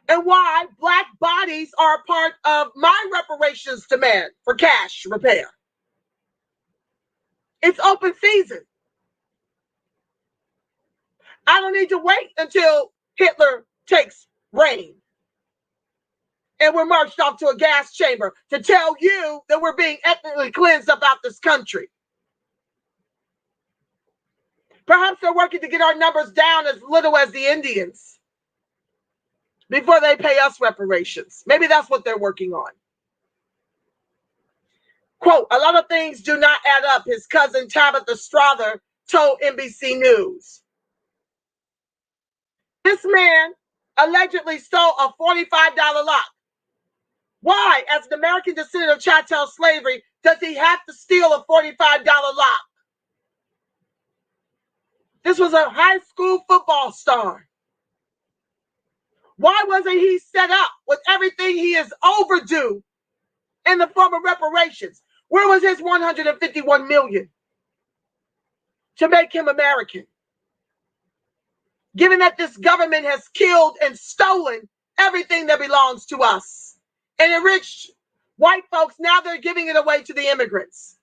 And why black bodies are a part of my reparations demand for cash repair. It's open season. I don't need to wait until Hitler takes reign and we're marched off to a gas chamber to tell you that we're being ethnically cleansed about this country. Perhaps they're working to get our numbers down as little as the Indians before they pay us reparations. Maybe that's what they're working on. Quote, a lot of things do not add up, his cousin Tabitha Strother told NBC News. This man allegedly stole a $45 lock. Why, as an American descendant of chattel slavery, does he have to steal a $45 lock? This was a high school football star. Why wasn't he set up with everything he is overdue in the form of reparations? Where was his $151 million to make him American? Given that this government has killed and stolen everything that belongs to us and enriched white folks, now they're giving it away to the immigrants.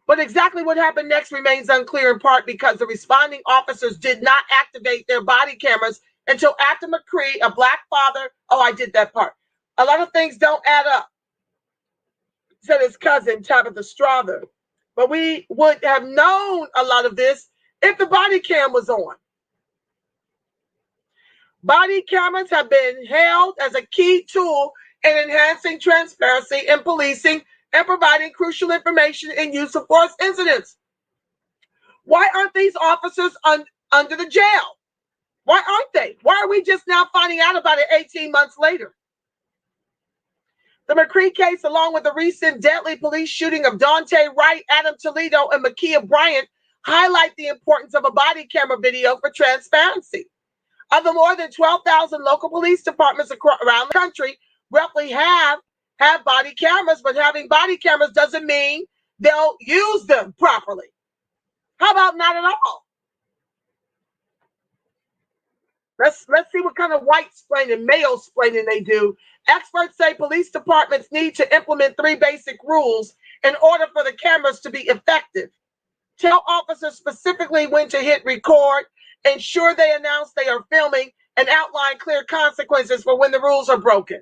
But exactly what happened next remains unclear, in part because the responding officers did not activate their body cameras until after McCree, a black father, I did that part. A lot of things don't add up, said his cousin, Tabitha Strother. But we would have known a lot of this if the body cam was on. Body cameras have been held as a key tool in enhancing transparency in policing and providing crucial information in use of force incidents. Why aren't these officers under the jail? Why aren't they? Why are we just now finding out about it 18 months later? The McCree case, along with the recent deadly police shooting of Dante Wright, Adam Toledo, and Makia Bryant, highlight the importance of a body camera video for transparency. Of the more than 12,000 local police departments around the country, roughly half have body cameras, but having body cameras doesn't mean they'll use them properly. How about not at all? Let's see what kind of white splaining, male splaining they do. Experts say police departments need to implement 3 basic rules in order for the cameras to be effective. Tell officers specifically when to hit record, ensure they announce they are filming, and outline clear consequences for when the rules are broken.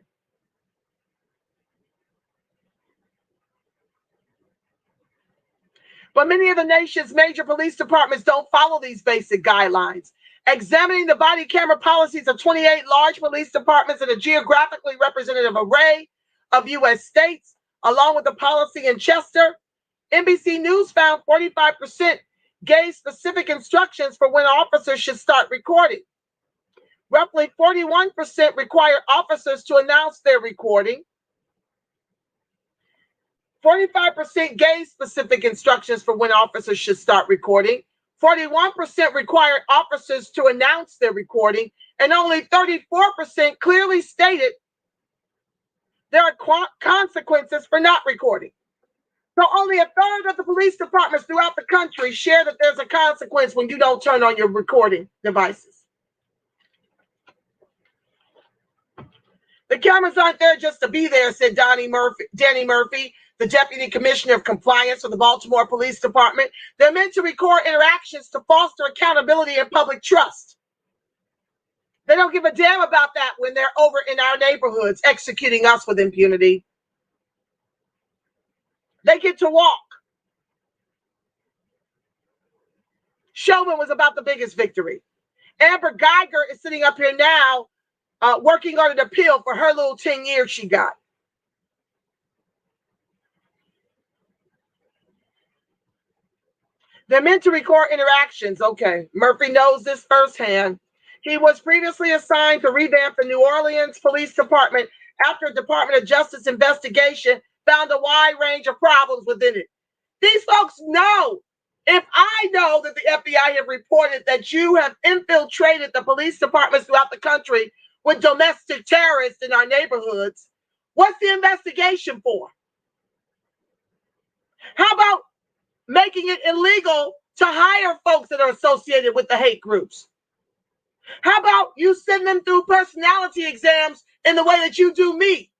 But many of the nation's major police departments don't follow these basic guidelines. Examining the body camera policies of 28 large police departments in a geographically representative array of U.S. states, along with the policy in Chester, NBC News found 45% gave specific instructions for when officers should start recording. Roughly 41% required officers to announce their recording. 45% gave specific instructions for when officers should start recording. 41% required officers to announce their recording, and only 34% clearly stated there are consequences for not recording. So only a third of the police departments throughout the country share that there's a consequence when you don't turn on your recording devices. The cameras aren't there just to be there, said Danny Murphy, the Deputy Commissioner of Compliance for the Baltimore Police Department. They're meant to record interactions to foster accountability and public trust. They don't give a damn about that when they're over in our neighborhoods executing us with impunity. They get to walk. Chauvin was about the biggest victory. Amber Geiger is sitting up here now working on an appeal for her little 10 years she got. They're meant to record interactions. Okay, Murphy knows this firsthand. He was previously assigned to revamp the New Orleans Police Department after a Department of Justice investigation found a wide range of problems within it. These folks know. If I know that the FBI have reported that you have infiltrated the police departments throughout the country with domestic terrorists in our neighborhoods, what's the investigation for? How about making it illegal to hire folks that are associated with the hate groups? How about you send them through personality exams in the way that you do me?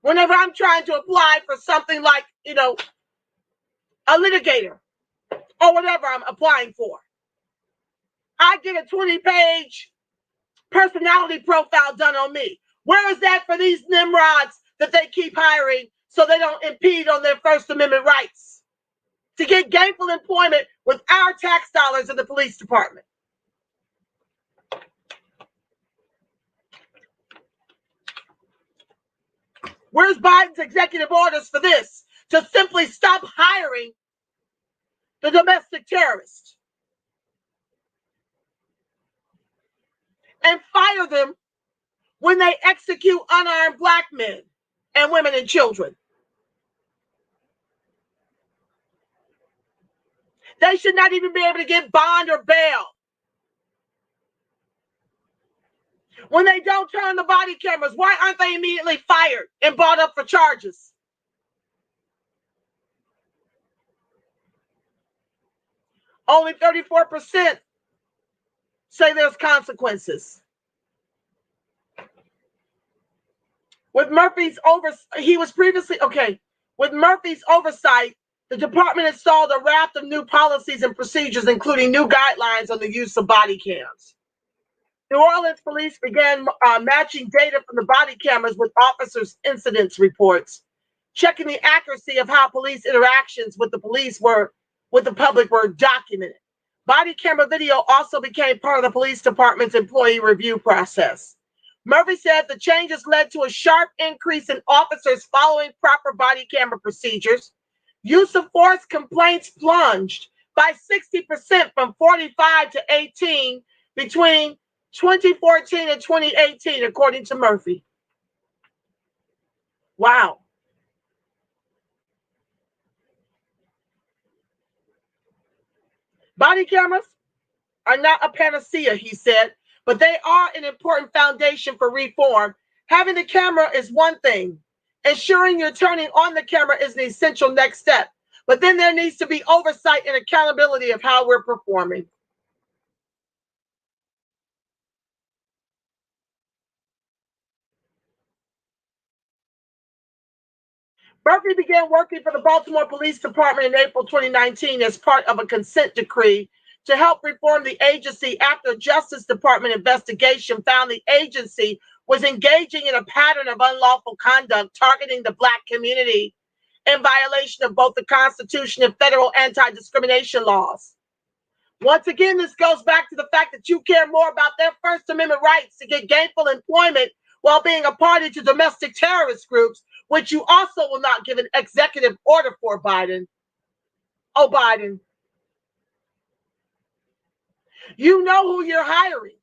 Whenever I'm trying to apply for something like, a litigator, or whatever I'm applying for. I get a 20-page personality profile done on me. Where is that for these Nimrods that they keep hiring so they don't impede on their First Amendment rights to get gainful employment with our tax dollars in the police department? Where's Biden's executive orders for this? To simply stop hiring the domestic terrorists and fire them when they execute unarmed black men and women and children. They should not even be able to get bond or bail. When they don't turn the body cameras, why aren't they immediately fired and brought up for charges? Only 34% say there's consequences. With Murphy's oversight, the department installed a raft of new policies and procedures, including new guidelines on the use of body cams. New Orleans police began matching data from the body cameras with officers' incidents reports, checking the accuracy of how police interactions with the public were documented. Body camera video also became part of the police department's employee review process. Murphy said the changes led to a sharp increase in officers following proper body camera procedures. Use of force complaints plunged by 60% from 45 to 18 between 2014 and 2018, according to Murphy. Wow. Body cameras are not a panacea, he said, but they are an important foundation for reform. Having the camera is one thing. Ensuring you're turning on the camera is an essential next step. But then there needs to be oversight and accountability of how we're performing. Murphy began working for the Baltimore Police Department in April 2019 as part of a consent decree to help reform the agency after a Justice Department investigation found the agency was engaging in a pattern of unlawful conduct targeting the Black community in violation of both the Constitution and federal anti-discrimination laws. Once again, this goes back to the fact that you care more about their First Amendment rights to get gainful employment while being a party to domestic terrorist groups, which you also will not give an executive order for, Biden. Oh, Biden. You know who you're hiring,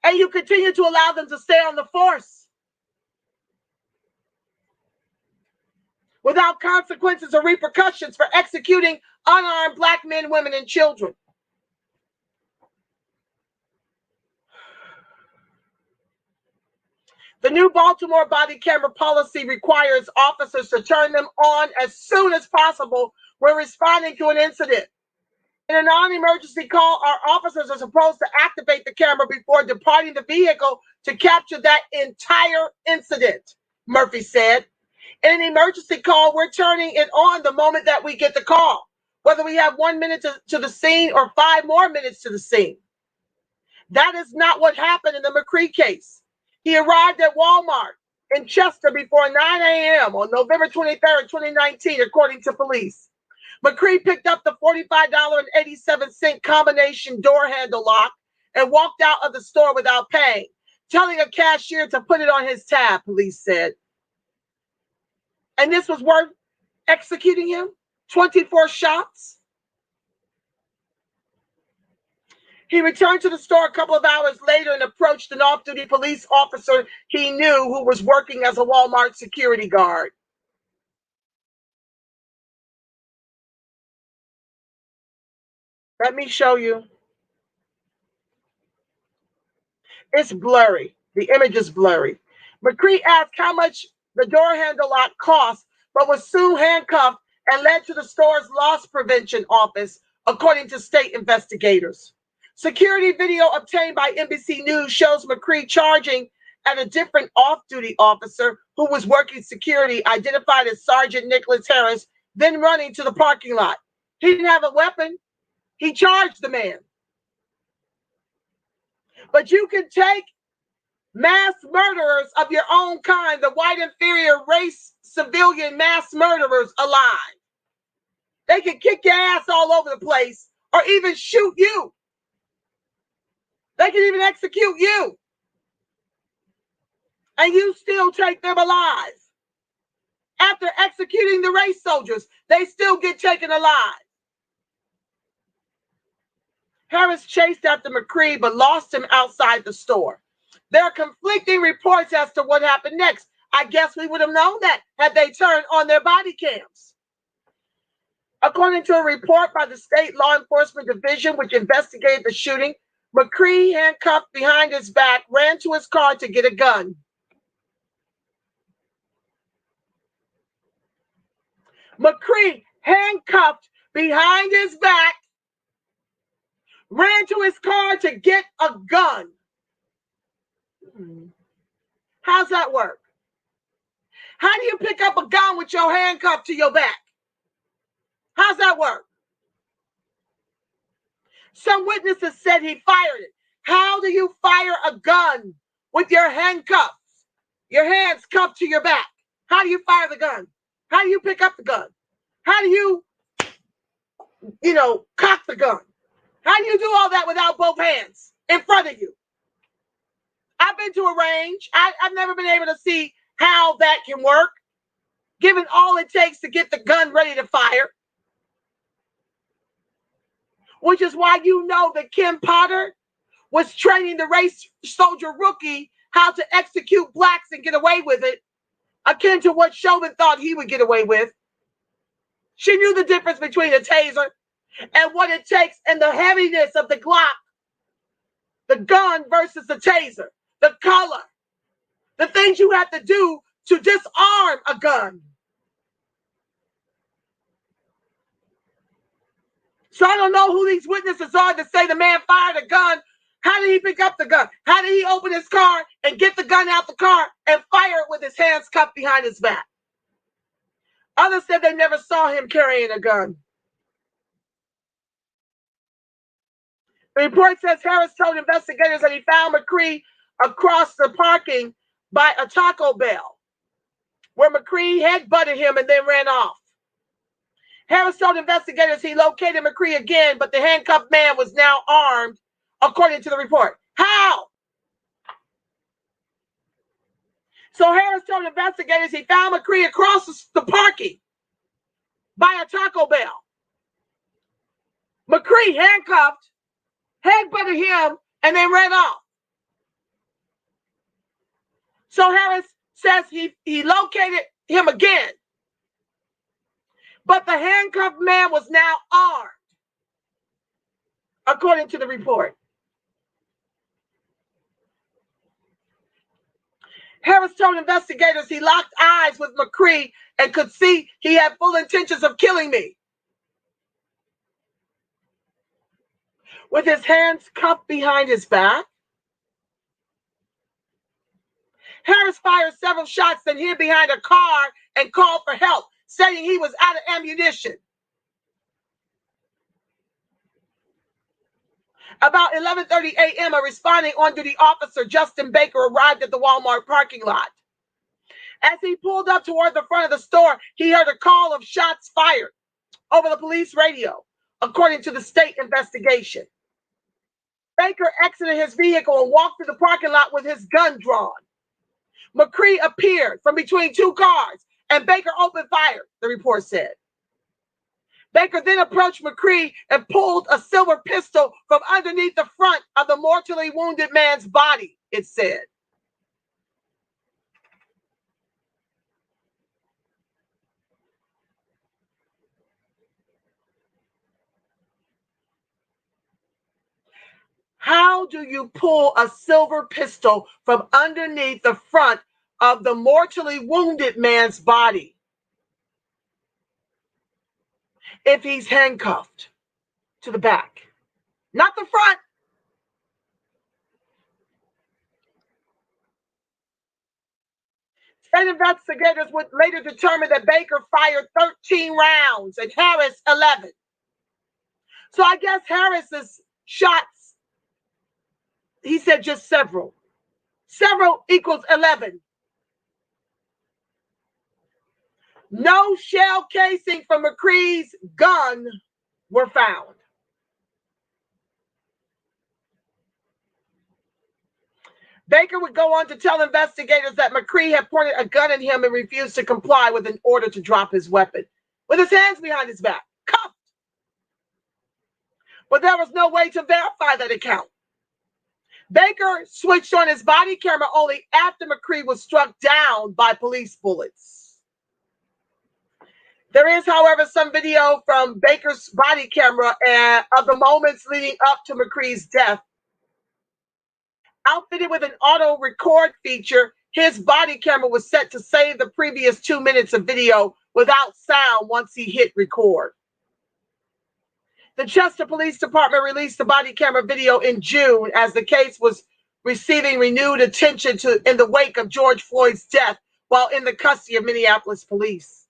and you continue to allow them to stay on the force without consequences or repercussions for executing unarmed Black men, women, and children. The new Baltimore body camera policy requires officers to turn them on as soon as possible when responding to an incident. In a non-emergency call, our officers are supposed to activate the camera before departing the vehicle to capture that entire incident, Murphy said. In an emergency call, we're turning it on the moment that we get the call, whether we have 1 minute to the scene or 5 more minutes to the scene. That is not what happened in the McCree case. He arrived at Walmart in Chester before 9 a.m. on November 23rd, 2019, according to police. McCree picked up the $45.87 combination door handle lock and walked out of the store without paying, telling a cashier to put it on his tab, police said. And this was worth executing him? 24 shots? He returned to the store a couple of hours later and approached an off-duty police officer he knew who was working as a Walmart security guard. Let me show you. It's blurry. The image is blurry. McCree asked how much the door handle lock cost, but was soon handcuffed and led to the store's loss prevention office, according to state investigators. Security video obtained by NBC News shows McCree charging at a different off-duty officer who was working security, identified as Sergeant Nicholas Harris, then running to the parking lot. He didn't have a weapon. He charged the man. But you can take mass murderers of your own kind, the white inferior race civilian mass murderers, alive. They can kick your ass all over the place or even shoot you. They can even execute you. And you still take them alive. After executing the race soldiers, they still get taken alive. Harris chased after McCree but lost him outside the store. There are conflicting reports as to what happened next. I guess we would have known that had they turned on their body cams. According to a report by the State Law Enforcement Division, which investigated the shooting, McCree, handcuffed behind his back, ran to his car to get a gun. McCree, handcuffed behind his back, ran to his car to get a gun. How's that work? How do you pick up a gun with your handcuff to your back? How's that work? Some witnesses said he fired it. How do you fire a gun with your handcuffs, your hands cuffed to your back? How do you fire the gun? How do you pick up the gun? How do you, cock the gun? How do you do all that without both hands in front of you? I've been to a range. I've never been able to see how that can work, given all it takes to get the gun ready to fire. Which is why you know that Kim Potter was training the race soldier rookie how to execute blacks and get away with it, akin to what Chauvin thought he would get away with. She knew the difference between a taser and what it takes and the heaviness of the Glock, the gun versus the taser, the color, the things you have to do to disarm a gun. So I don't know who these witnesses are to say the man fired a gun. How did he pick up the gun? How did he open his car and get the gun out the car and fire it with his hands cuffed behind his back? Others said they never saw him carrying a gun. The report says Harris told investigators that he found McCree across the parking by a Taco Bell, where McCree headbutted him and then ran off. Harris told investigators he located McCree again, but the handcuffed man was now armed, according to the report. How? So Harris told investigators he found McCree across the parking by a Taco Bell. McCree handcuffed, headbutted him, and then ran off. So Harris says he located him again. But the handcuffed man was now armed, according to the report. Harris told investigators he locked eyes with McCree and could see he had full intentions of killing me. With his hands cuffed behind his back, Harris fired several shots, then hid behind a car and called for help, saying he was out of ammunition. About 11:30 a.m., a responding on-duty officer, Justin Baker, arrived at the Walmart parking lot. As he pulled up toward the front of the store, he heard a call of shots fired over the police radio, according to the state investigation. Baker exited his vehicle and walked through the parking lot with his gun drawn. McCree appeared from between two cars, and Baker opened fire, the report said. Baker then approached McCree and pulled a silver pistol from underneath the front of the mortally wounded man's body, it said. How do you pull a silver pistol from underneath the front of the mortally wounded man's body if he's handcuffed to the back? Not the front. State investigators would later determine that Baker fired 13 rounds and Harris 11. So I guess Harris's shots, he said just several. Several equals 11. No shell casing from McCree's gun were found. Baker would go on to tell investigators that McCree had pointed a gun at him and refused to comply with an order to drop his weapon, with his hands behind his back, cuffed. But there was no way to verify that account. Baker switched on his body camera only after McCree was struck down by police bullets. There is, however, some video from Baker's body camera of the moments leading up to McCree's death. Outfitted with an auto record feature, his body camera was set to save the previous 2 minutes of video without sound once he hit record. The Chester Police Department released the body camera video in June as the case was receiving renewed attention in the wake of George Floyd's death while in the custody of Minneapolis police.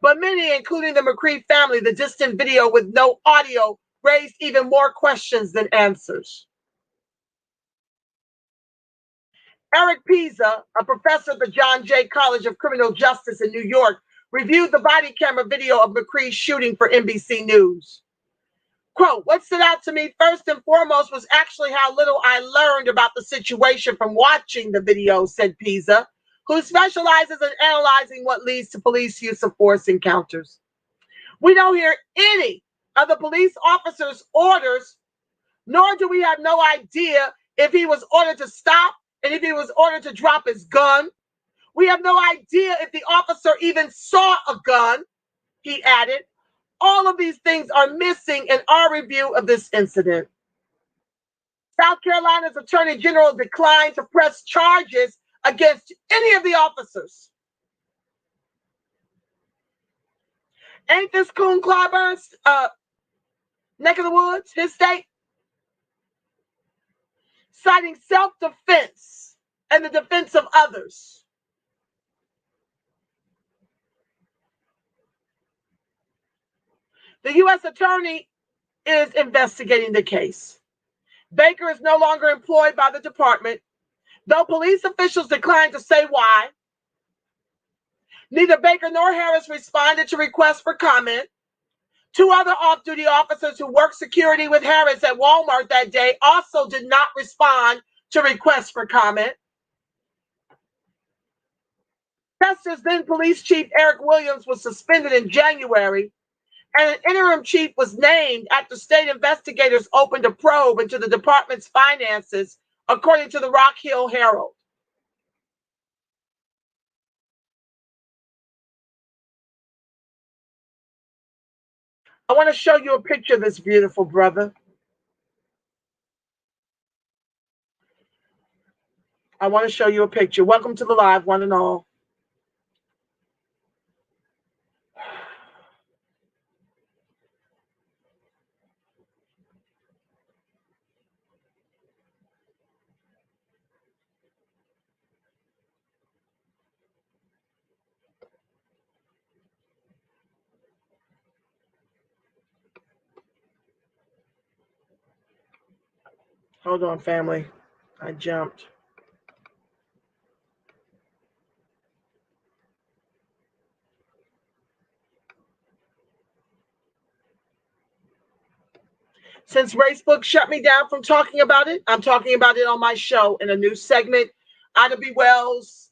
But many, including the McCree family, the distant video with no audio raised even more questions than answers. Eric Pisa, a professor at the John Jay College of Criminal Justice in New York, reviewed the body camera video of McCree's shooting for NBC News. Quote, what stood out to me first and foremost was actually how little I learned about the situation from watching the video, said Pisa, who specializes in analyzing what leads to police use of force encounters. We don't hear any of the police officer's orders, nor do we have no idea if he was ordered to stop and if he was ordered to drop his gun. We have no idea if the officer even saw a gun, he added. All of these things are missing in our review of this incident. South Carolina's Attorney General declined to press charges against any of the officers. Ain't this Coon Clyburn's neck of the woods, his state? Citing self-defense and the defense of others. The U.S. Attorney is investigating the case. Baker is no longer employed by the department, though police officials declined to say why. Neither Baker nor Harris responded to requests for comment. Two other off-duty officers who worked security with Harris at Walmart that day also did not respond to requests for comment. Chester's then police chief Eric Williams was suspended in January, and an interim chief was named after state investigators opened a probe into the department's finances, according to the Rock Hill Herald. I want to show you a picture of this beautiful brother. I want to show you a picture. Welcome to the live, one and all. Hold on, family. I jumped. Since Facebook shut me down from talking about it, I'm talking about it on my show in a new segment. Ida B. Wells'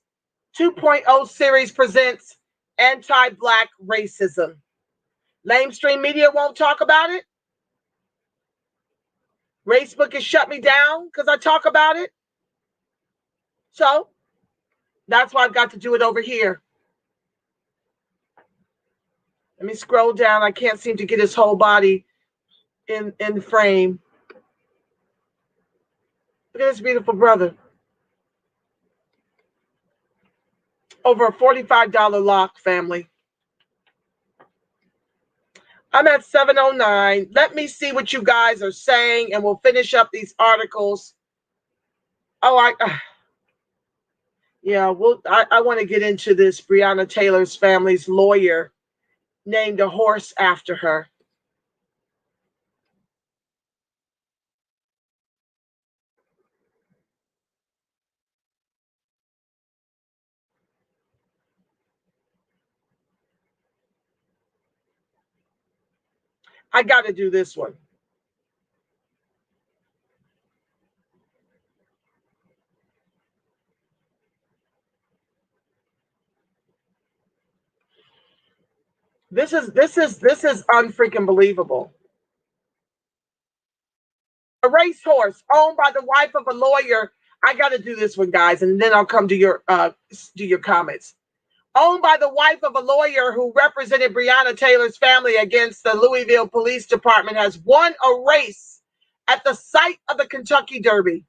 2.0 series presents Anti-Black Racism. Mainstream media won't talk about it. Facebook has shut me down because I talk about it. So that's why I've got to do it over here. Let me scroll down. I can't seem to get his whole body in frame. Look at this beautiful brother. Over a $45 lock, family. I'm at 7:09. Let me see what you guys are saying, and we'll finish up these articles. Oh, Yeah, well, I want to get into this. Breonna Taylor's family's lawyer named a horse after her. I got to do this one. This is unfreaking believable. A racehorse owned by the wife of a lawyer. I got to do this one, guys, and then I'll come to your comments. Owned by the wife of a lawyer who represented Breonna Taylor's family against the Louisville Police Department, has won a race at the site of the Kentucky Derby.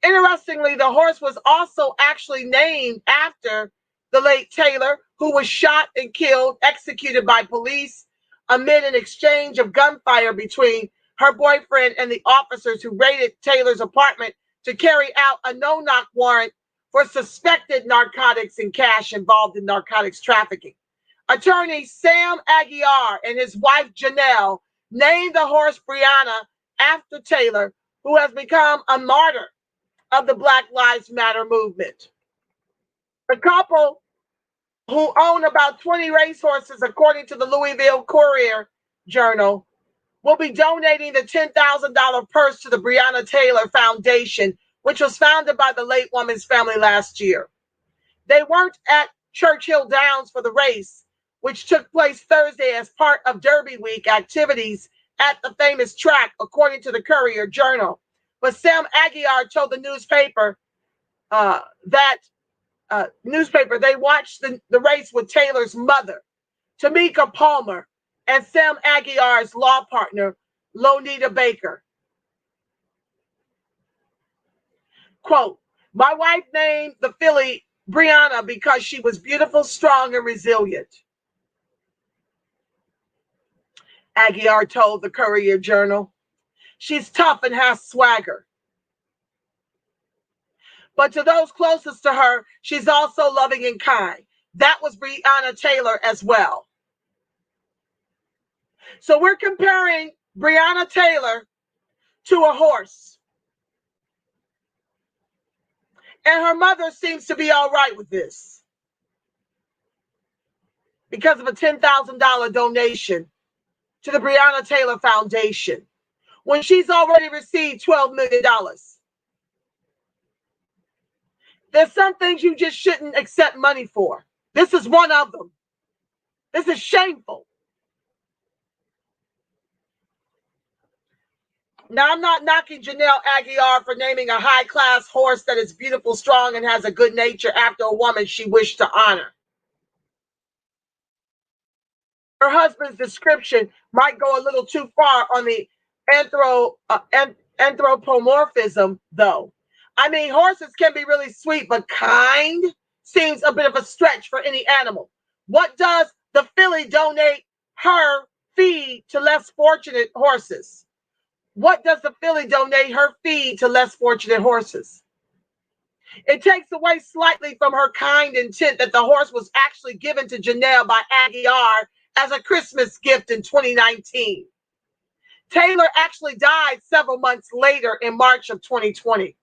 Interestingly, the horse was also actually named after the late Taylor, who was shot and killed, executed by police amid an exchange of gunfire between her boyfriend and the officers who raided Taylor's apartment to carry out a no-knock warrant for suspected narcotics and cash involved in narcotics trafficking. Attorney Sam Aguiar and his wife Janelle named the horse Breonna after Taylor, who has become a martyr of the Black Lives Matter movement. The couple, who own about 20 racehorses, according to the Louisville Courier Journal, will be donating the $10,000 purse to the Breonna Taylor Foundation, which was founded by the late woman's family last year. They weren't at Churchill Downs for the race, which took place Thursday as part of Derby Week activities at the famous track, according to the Courier Journal. But Sam Aguiar told the newspaper they watched the race with Taylor's mother, Tamika Palmer, and Sam Aguiar's law partner, Lonita Baker. Quote, "My wife named the filly Breonna because she was beautiful, strong, and resilient," Aguiar told the Courier Journal. "She's tough and has swagger. But to those closest to her, she's also loving and kind." That was Breonna Taylor as well. So we're comparing Breonna Taylor to a horse. And her mother seems to be all right with this because of a $10,000 donation to the Breonna Taylor Foundation when she's already received $12 million. There's some things you just shouldn't accept money for. This is one of them. This is shameful. Now, I'm not knocking Janelle Aguiar for naming a high-class horse that is beautiful, strong, and has a good nature after a woman she wished to honor. Her husband's description might go a little too far on the anthropomorphism, though. I mean, horses can be really sweet, but kind seems a bit of a stretch for any animal. What does the filly donate her feed to less fortunate horses? What does the filly donate her feed to less fortunate horses? It takes away slightly from her kind intent that the horse was actually given to Janelle by Aguiar as a Christmas gift in 2019. Taylor actually died several months later in March of 2020.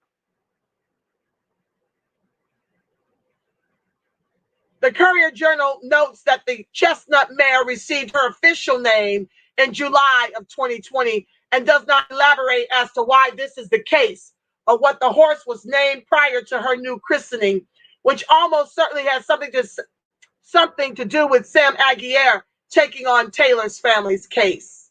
The Courier Journal notes that the chestnut mare received her official name in July of 2020 and does not elaborate as to why this is the case or what the horse was named prior to her new christening, which almost certainly has something to do with Sam Aguiar taking on Taylor's family's case.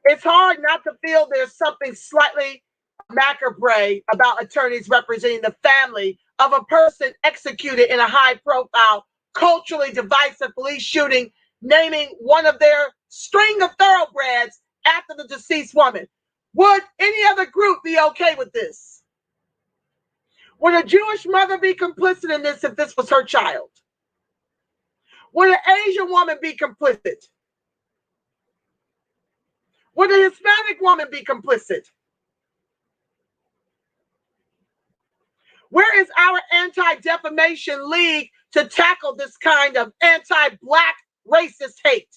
It's hard not to feel there's something slightly macabre about attorneys representing the family of a person executed in a high-profile, culturally divisive police shooting, naming one of their string of thoroughbreds after the deceased woman. Would any other group be okay with this? Would a Jewish mother be complicit in this if this was her child? Would an Asian woman be complicit? Would a Hispanic woman be complicit? Where is our anti-defamation league to tackle this kind of anti-black racist hate?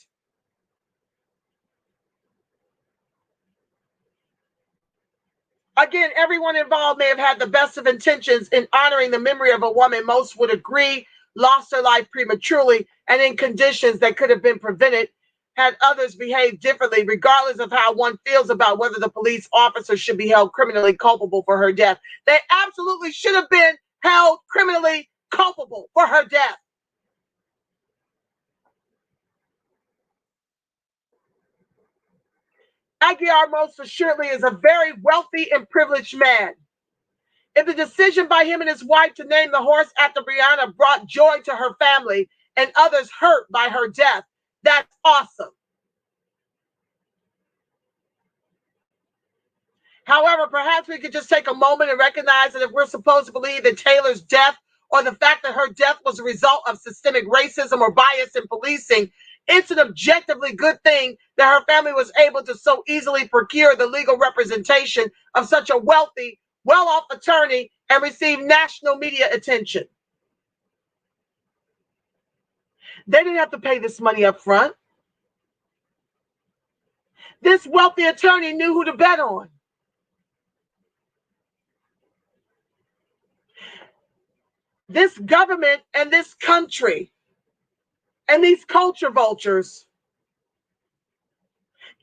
Again, everyone involved may have had the best of intentions in honoring the memory of a woman most would agree lost her life prematurely and in conditions that could have been prevented had others behaved differently, regardless of how one feels about whether the police officer should be held criminally culpable for her death. They absolutely should have been held criminally culpable for her death. Aguiar most assuredly is a very wealthy and privileged man. If the decision by him and his wife to name the horse after Breonna brought joy to her family and others hurt by her death, that's awesome. However, perhaps we could just take a moment and recognize that if we're supposed to believe that Taylor's death or the fact that her death was a result of systemic racism or bias in policing, it's an objectively good thing that her family was able to so easily procure the legal representation of such a wealthy, well-off attorney and receive national media attention. They didn't have to pay this money up front. This wealthy attorney knew who to bet on. This government and this country and these culture vultures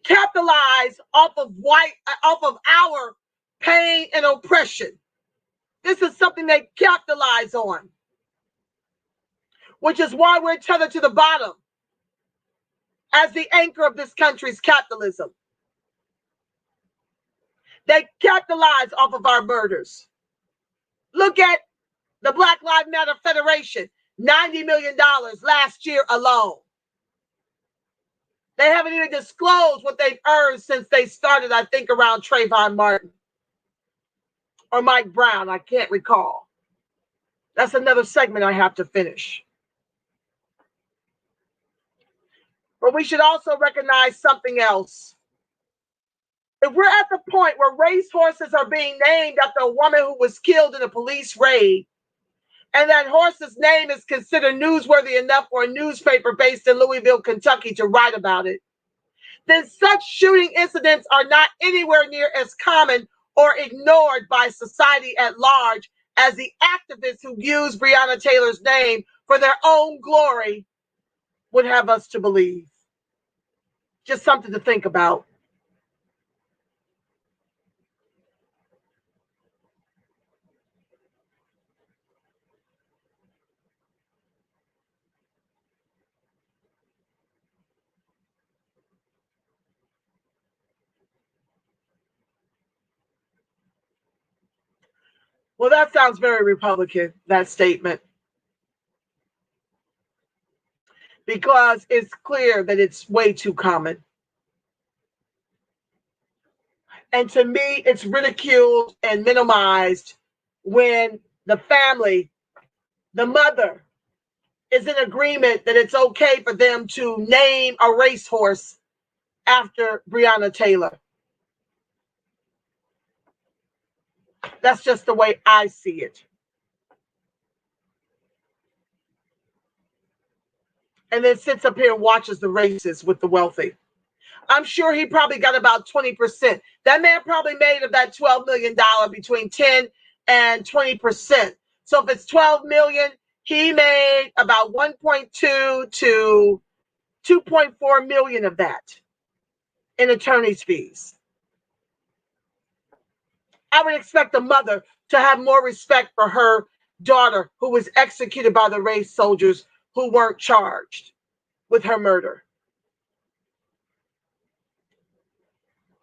capitalize off of our pain and oppression. This is something they capitalize on, which is why we're tethered to the bottom as the anchor of this country's capitalism. They capitalize off of our murders. Look at the Black Lives Matter Federation, $90 million last year alone. They haven't even disclosed what they've earned since they started, I think, around Trayvon Martin or Mike Brown. I can't recall. That's another segment I have to finish. But we should also recognize something else. If we're at the point where racehorses are being named after a woman who was killed in a police raid, and that horse's name is considered newsworthy enough for a newspaper based in Louisville, Kentucky to write about it, then such shooting incidents are not anywhere near as common or ignored by society at large as the activists who use Breonna Taylor's name for their own glory would have us to believe. Just something to think about. Well, that sounds very Republican, that statement. Because it's clear that it's way too common. And to me, it's ridiculed and minimized when the family, the mother, is in agreement that it's okay for them to name a racehorse after Breonna Taylor. That's just the way I see it. And then sits up here and watches the races with the wealthy. I'm sure he probably got about 20%. That man probably made of that $12 million between 10 and 20%. So if it's 12 million, he made about 1.2 to 2.4 million of that in attorney's fees. I would expect the mother to have more respect for her daughter who was executed by the race soldiers who weren't charged with her murder.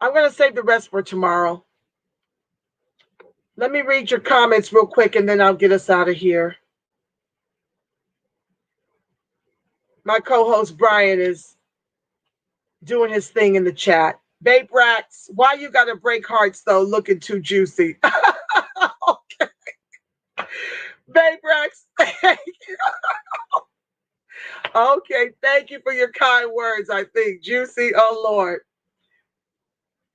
I'm going to save the rest for tomorrow. Let me read your comments real quick and then I'll get us out of here. My co-host Brian is doing his thing in the chat. Babe Rats, why you got to break hearts though, looking too juicy? Okay. Babe Rats, thank you. Okay, thank you for your kind words, I think. Juicy, oh Lord.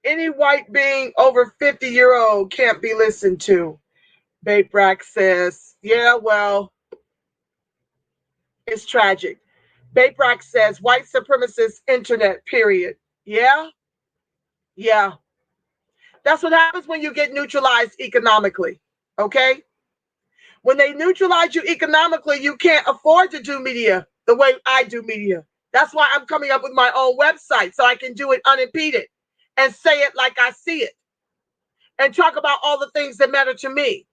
Any white being over 50-year-old can't be listened to. Baybrack says, yeah, well, it's tragic. Baybrack says, white supremacist internet, period. Yeah? Yeah. That's what happens when you get neutralized economically, okay? When they neutralize you economically, you can't afford to do media the way I do media. That's why I'm coming up with my own website so I can do it unimpeded and say it like I see it and talk about all the things that matter to me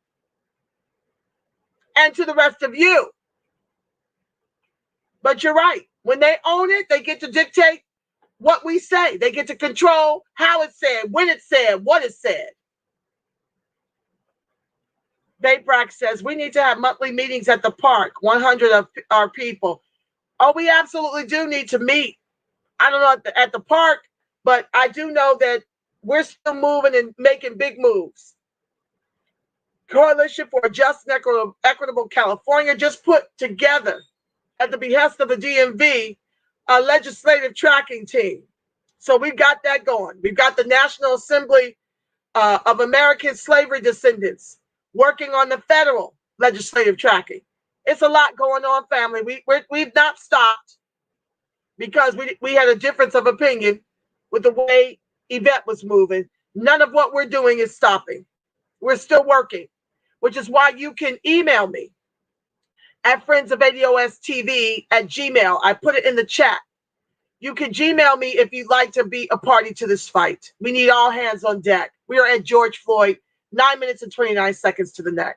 and to the rest of you. But you're right. When they own it, they get to dictate what we say. They get to control how it's said, when it's said, what is said. Baybrack says, we need to have monthly meetings at the park, 100 of our people. Oh, we absolutely do need to meet. I don't know at the park, but I do know that we're still moving and making big moves. Coalition for a Just and Equitable California just put together, at the behest of the DMV, a legislative tracking team. So we've got that going. We've got the National Assembly of American Slavery Descendants working on the federal legislative tracking. It's a lot going on, family. We've not stopped because we had a difference of opinion with the way Yvette was moving. None of what we're doing is stopping. We're still working, which is why you can email me at friendsofadiostv@gmail. I put it in the chat. You can Gmail me if you'd like to be a party to this fight. We need all hands on deck. We are at George Floyd, 9 minutes and 29 seconds to the neck.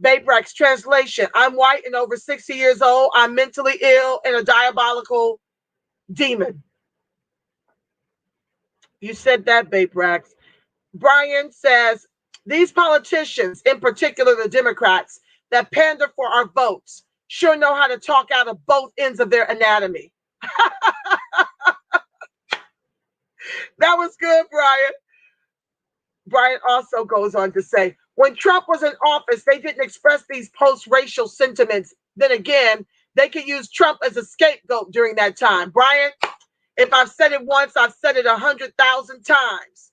Baybrack's translation: I'm white and over 60 years old. I'm mentally ill and a diabolical demon. You said that, Baybrack. Brian says, these politicians, in particular the Democrats, that pander for our votes, sure know how to talk out of both ends of their anatomy. That was good, Brian. Brian also goes on to say, when Trump was in office, they didn't express these post-racial sentiments. Then again, they could use Trump as a scapegoat during that time. Brian, if I've said it once, I've said it 100,000 times.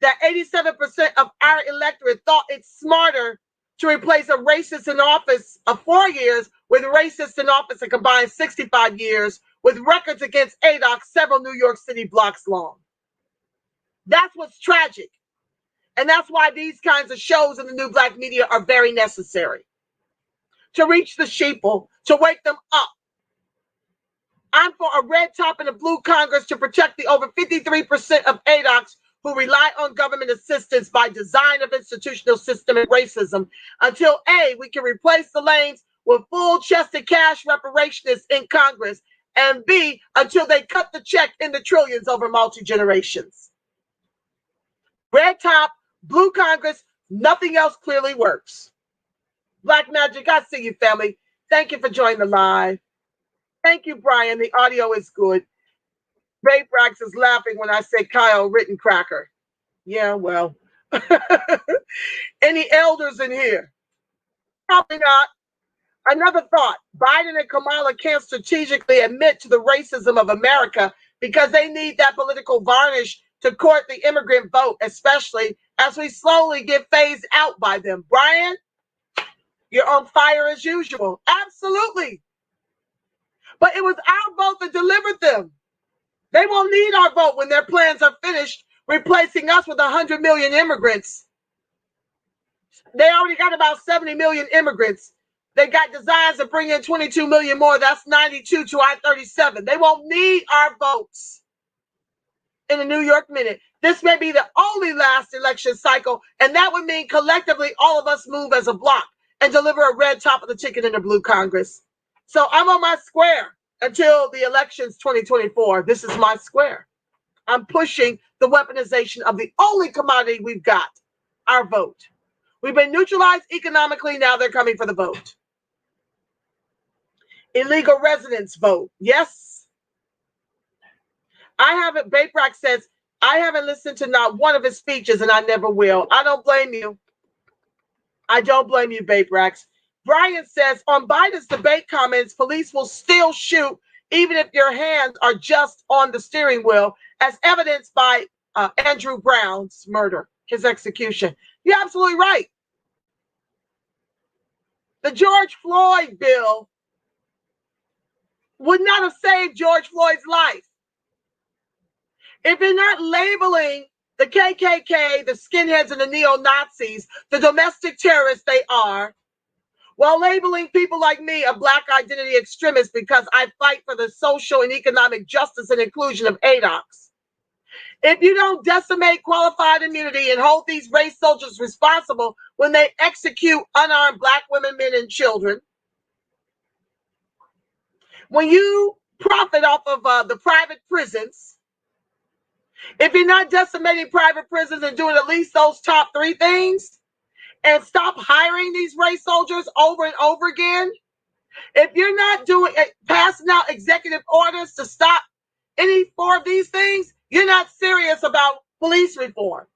That 87% of our electorate thought it's smarter to replace a racist in office of 4 years with racists in office a combined 65 years with records against ADOC several New York City blocks long. That's what's tragic. And that's why these kinds of shows in the new black media are very necessary. To reach the sheeple, to wake them up. I'm for a red top and a blue Congress to protect the over 53% of ADOCs who rely on government assistance by design of institutional system and racism until A, we can replace the lanes with full-chested cash reparationists in Congress, and B, until they cut the check in the trillions over multi-generations. Red top, blue Congress, nothing else clearly works. Black Magic, I see you, family. Thank you for joining the live. Thank you, Brian. The audio is good. Ray Brax is laughing when I say Kyle Written Cracker. Yeah, well. Any elders in here? Probably not. Another thought. Biden and Kamala can't strategically admit to the racism of America because they need that political varnish to court the immigrant vote, especially as we slowly get phased out by them. Brian, you're on fire as usual. Absolutely. But it was our vote that delivered them. They won't need our vote when their plans are finished, replacing us with 100 million immigrants. They already got about 70 million immigrants. They got designs to bring in 22 million more. That's 92 to I-37. They won't need our votes in the New York minute. This may be the only last election cycle, and that would mean collectively all of us move as a block and deliver a red top of the ticket in the blue Congress. So I'm on my square until the elections 2024. This is my square. I'm pushing the weaponization of the only commodity we've got, our vote. We've been neutralized economically. Now they're coming for the vote. Illegal residents vote. Yes. I haven't, Baybrack says, I haven't listened to not one of his speeches and I never will. I don't blame you. I don't blame you, Baybrax. Brian says, on Biden's debate comments, police will still shoot even if your hands are just on the steering wheel, as evidenced by Andrew Brown's murder. his execution. You're absolutely right. The George Floyd bill would not have saved George Floyd's life. If you're not labeling the KKK, the skinheads, and the neo-Nazis, the domestic terrorists they are, while labeling people like me a black identity extremist because I fight for the social and economic justice and inclusion of ADOX. If you don't decimate qualified immunity and hold these race soldiers responsible when they execute unarmed black women, men, and children, when you profit off of the private prisons, if you're not decimating private prisons and doing at least those top three things, and stop hiring these race soldiers over and over again, if you're not doing passing out executive orders to stop any four of these things, you're not serious about police reform.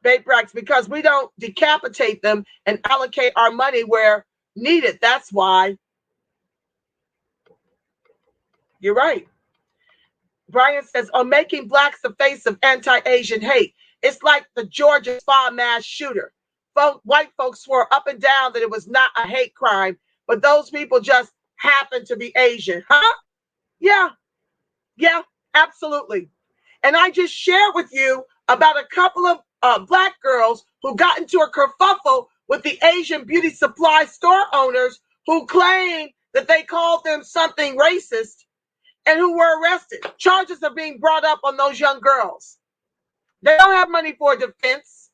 Baperex, because we don't decapitate them and allocate our money where needed. That's why. You're right. Brian says, on making blacks the face of anti-Asian hate, it's like the Georgia spa mass shooter. White folks swore up and down that it was not a hate crime, but those people just happened to be Asian. Huh? Yeah, absolutely. And I just shared with you about a couple of black girls who got into a kerfuffle with the Asian beauty supply store owners who claimed that they called them something racist and who were arrested. Charges are being brought up on those young girls. They don't have money for defense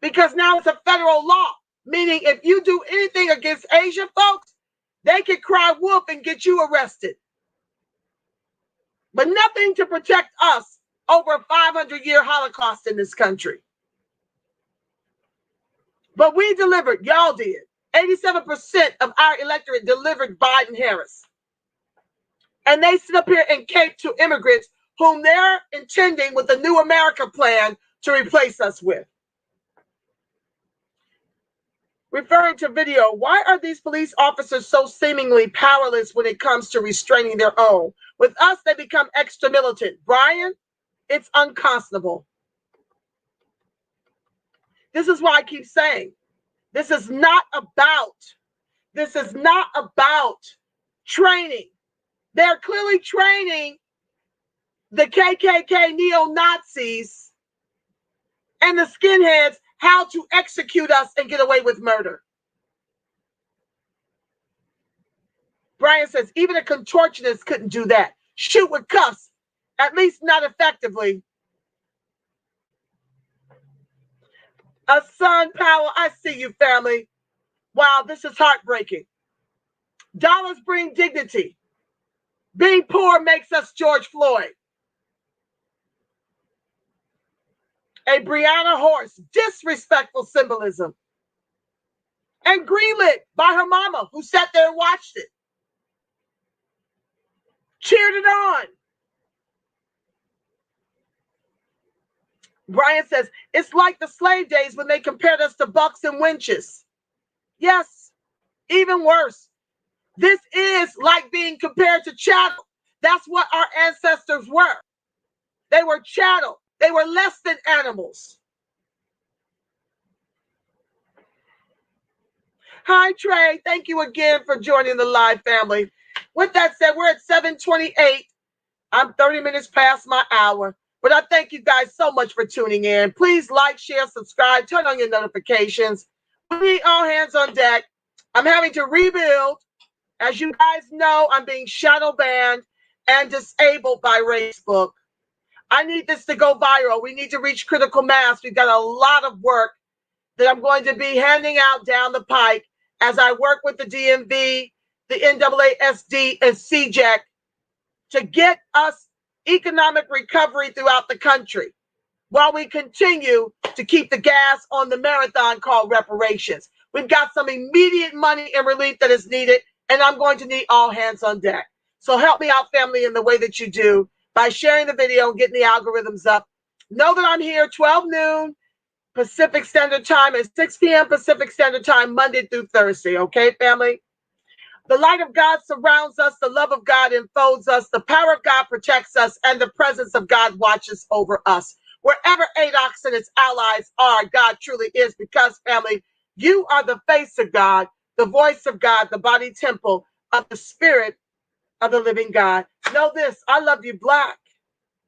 because now it's a federal law, meaning if you do anything against Asian folks, they can cry wolf and get you arrested. But nothing to protect us over a 500-year Holocaust in this country. But we delivered, y'all did. 87% of our electorate delivered Biden-Harris. And they sit up here and cape to immigrants whom they're intending with the New America plan to replace us with. Referring to video, why are these police officers so seemingly powerless when it comes to restraining their own? With us, they become extra militant. Brian, it's unconscionable. This is why I keep saying, this is not about training. They're clearly training the KKK neo-Nazis and the skinheads how to execute us and get away with murder. Brian says, even a contortionist couldn't do that. Shoot with cuffs, at least not effectively. Son Powell, I see you, family. Wow, this is heartbreaking. Dollars bring dignity. Being poor makes us George Floyd. A Breonna horse, disrespectful symbolism. And greenlit by her mama, who sat there and watched it. Cheered it on. Brian says, it's like the slave days when they compared us to bucks and winches. Yes, even worse. This is like being compared to chattel. That's what our ancestors were. They were chattel. They were less than animals. Hi, Trey. Thank you again for joining the live, family. With that said, we're at 7:28. I'm 30 minutes past my hour. But I thank you guys so much for tuning in. Please like, share, subscribe, turn on your notifications. We need all hands on deck. I'm having to rebuild. As you guys know, I'm being shadow banned and disabled by Facebook. I need this to go viral. We need to reach critical mass. We've got a lot of work that I'm going to be handing out down the pike as I work with the DMV, the NAASD, and CJEC to get us economic recovery throughout the country while we continue to keep the gas on the marathon called Reparations. We've got some immediate money and relief that is needed, and I'm going to need all hands on deck. So help me out, family, in the way that you do by sharing the video and getting the algorithms up. Know that I'm here 12 noon Pacific Standard Time and 6 p.m. Pacific Standard Time, Monday through Thursday. Okay, family? The light of God surrounds us. The love of God enfolds us. The power of God protects us. And the presence of God watches over us. Wherever ADOX and its allies are, God truly is, because, family, you are the face of God, the voice of God, the body temple of the Spirit of the living God. Know this, I love you black,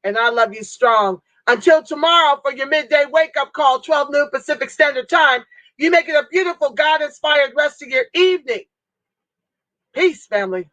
and I love you strong. Until tomorrow for your midday wake-up call, 12 noon Pacific Standard Time, you make it a beautiful, God-inspired rest of your evening. Peace, family.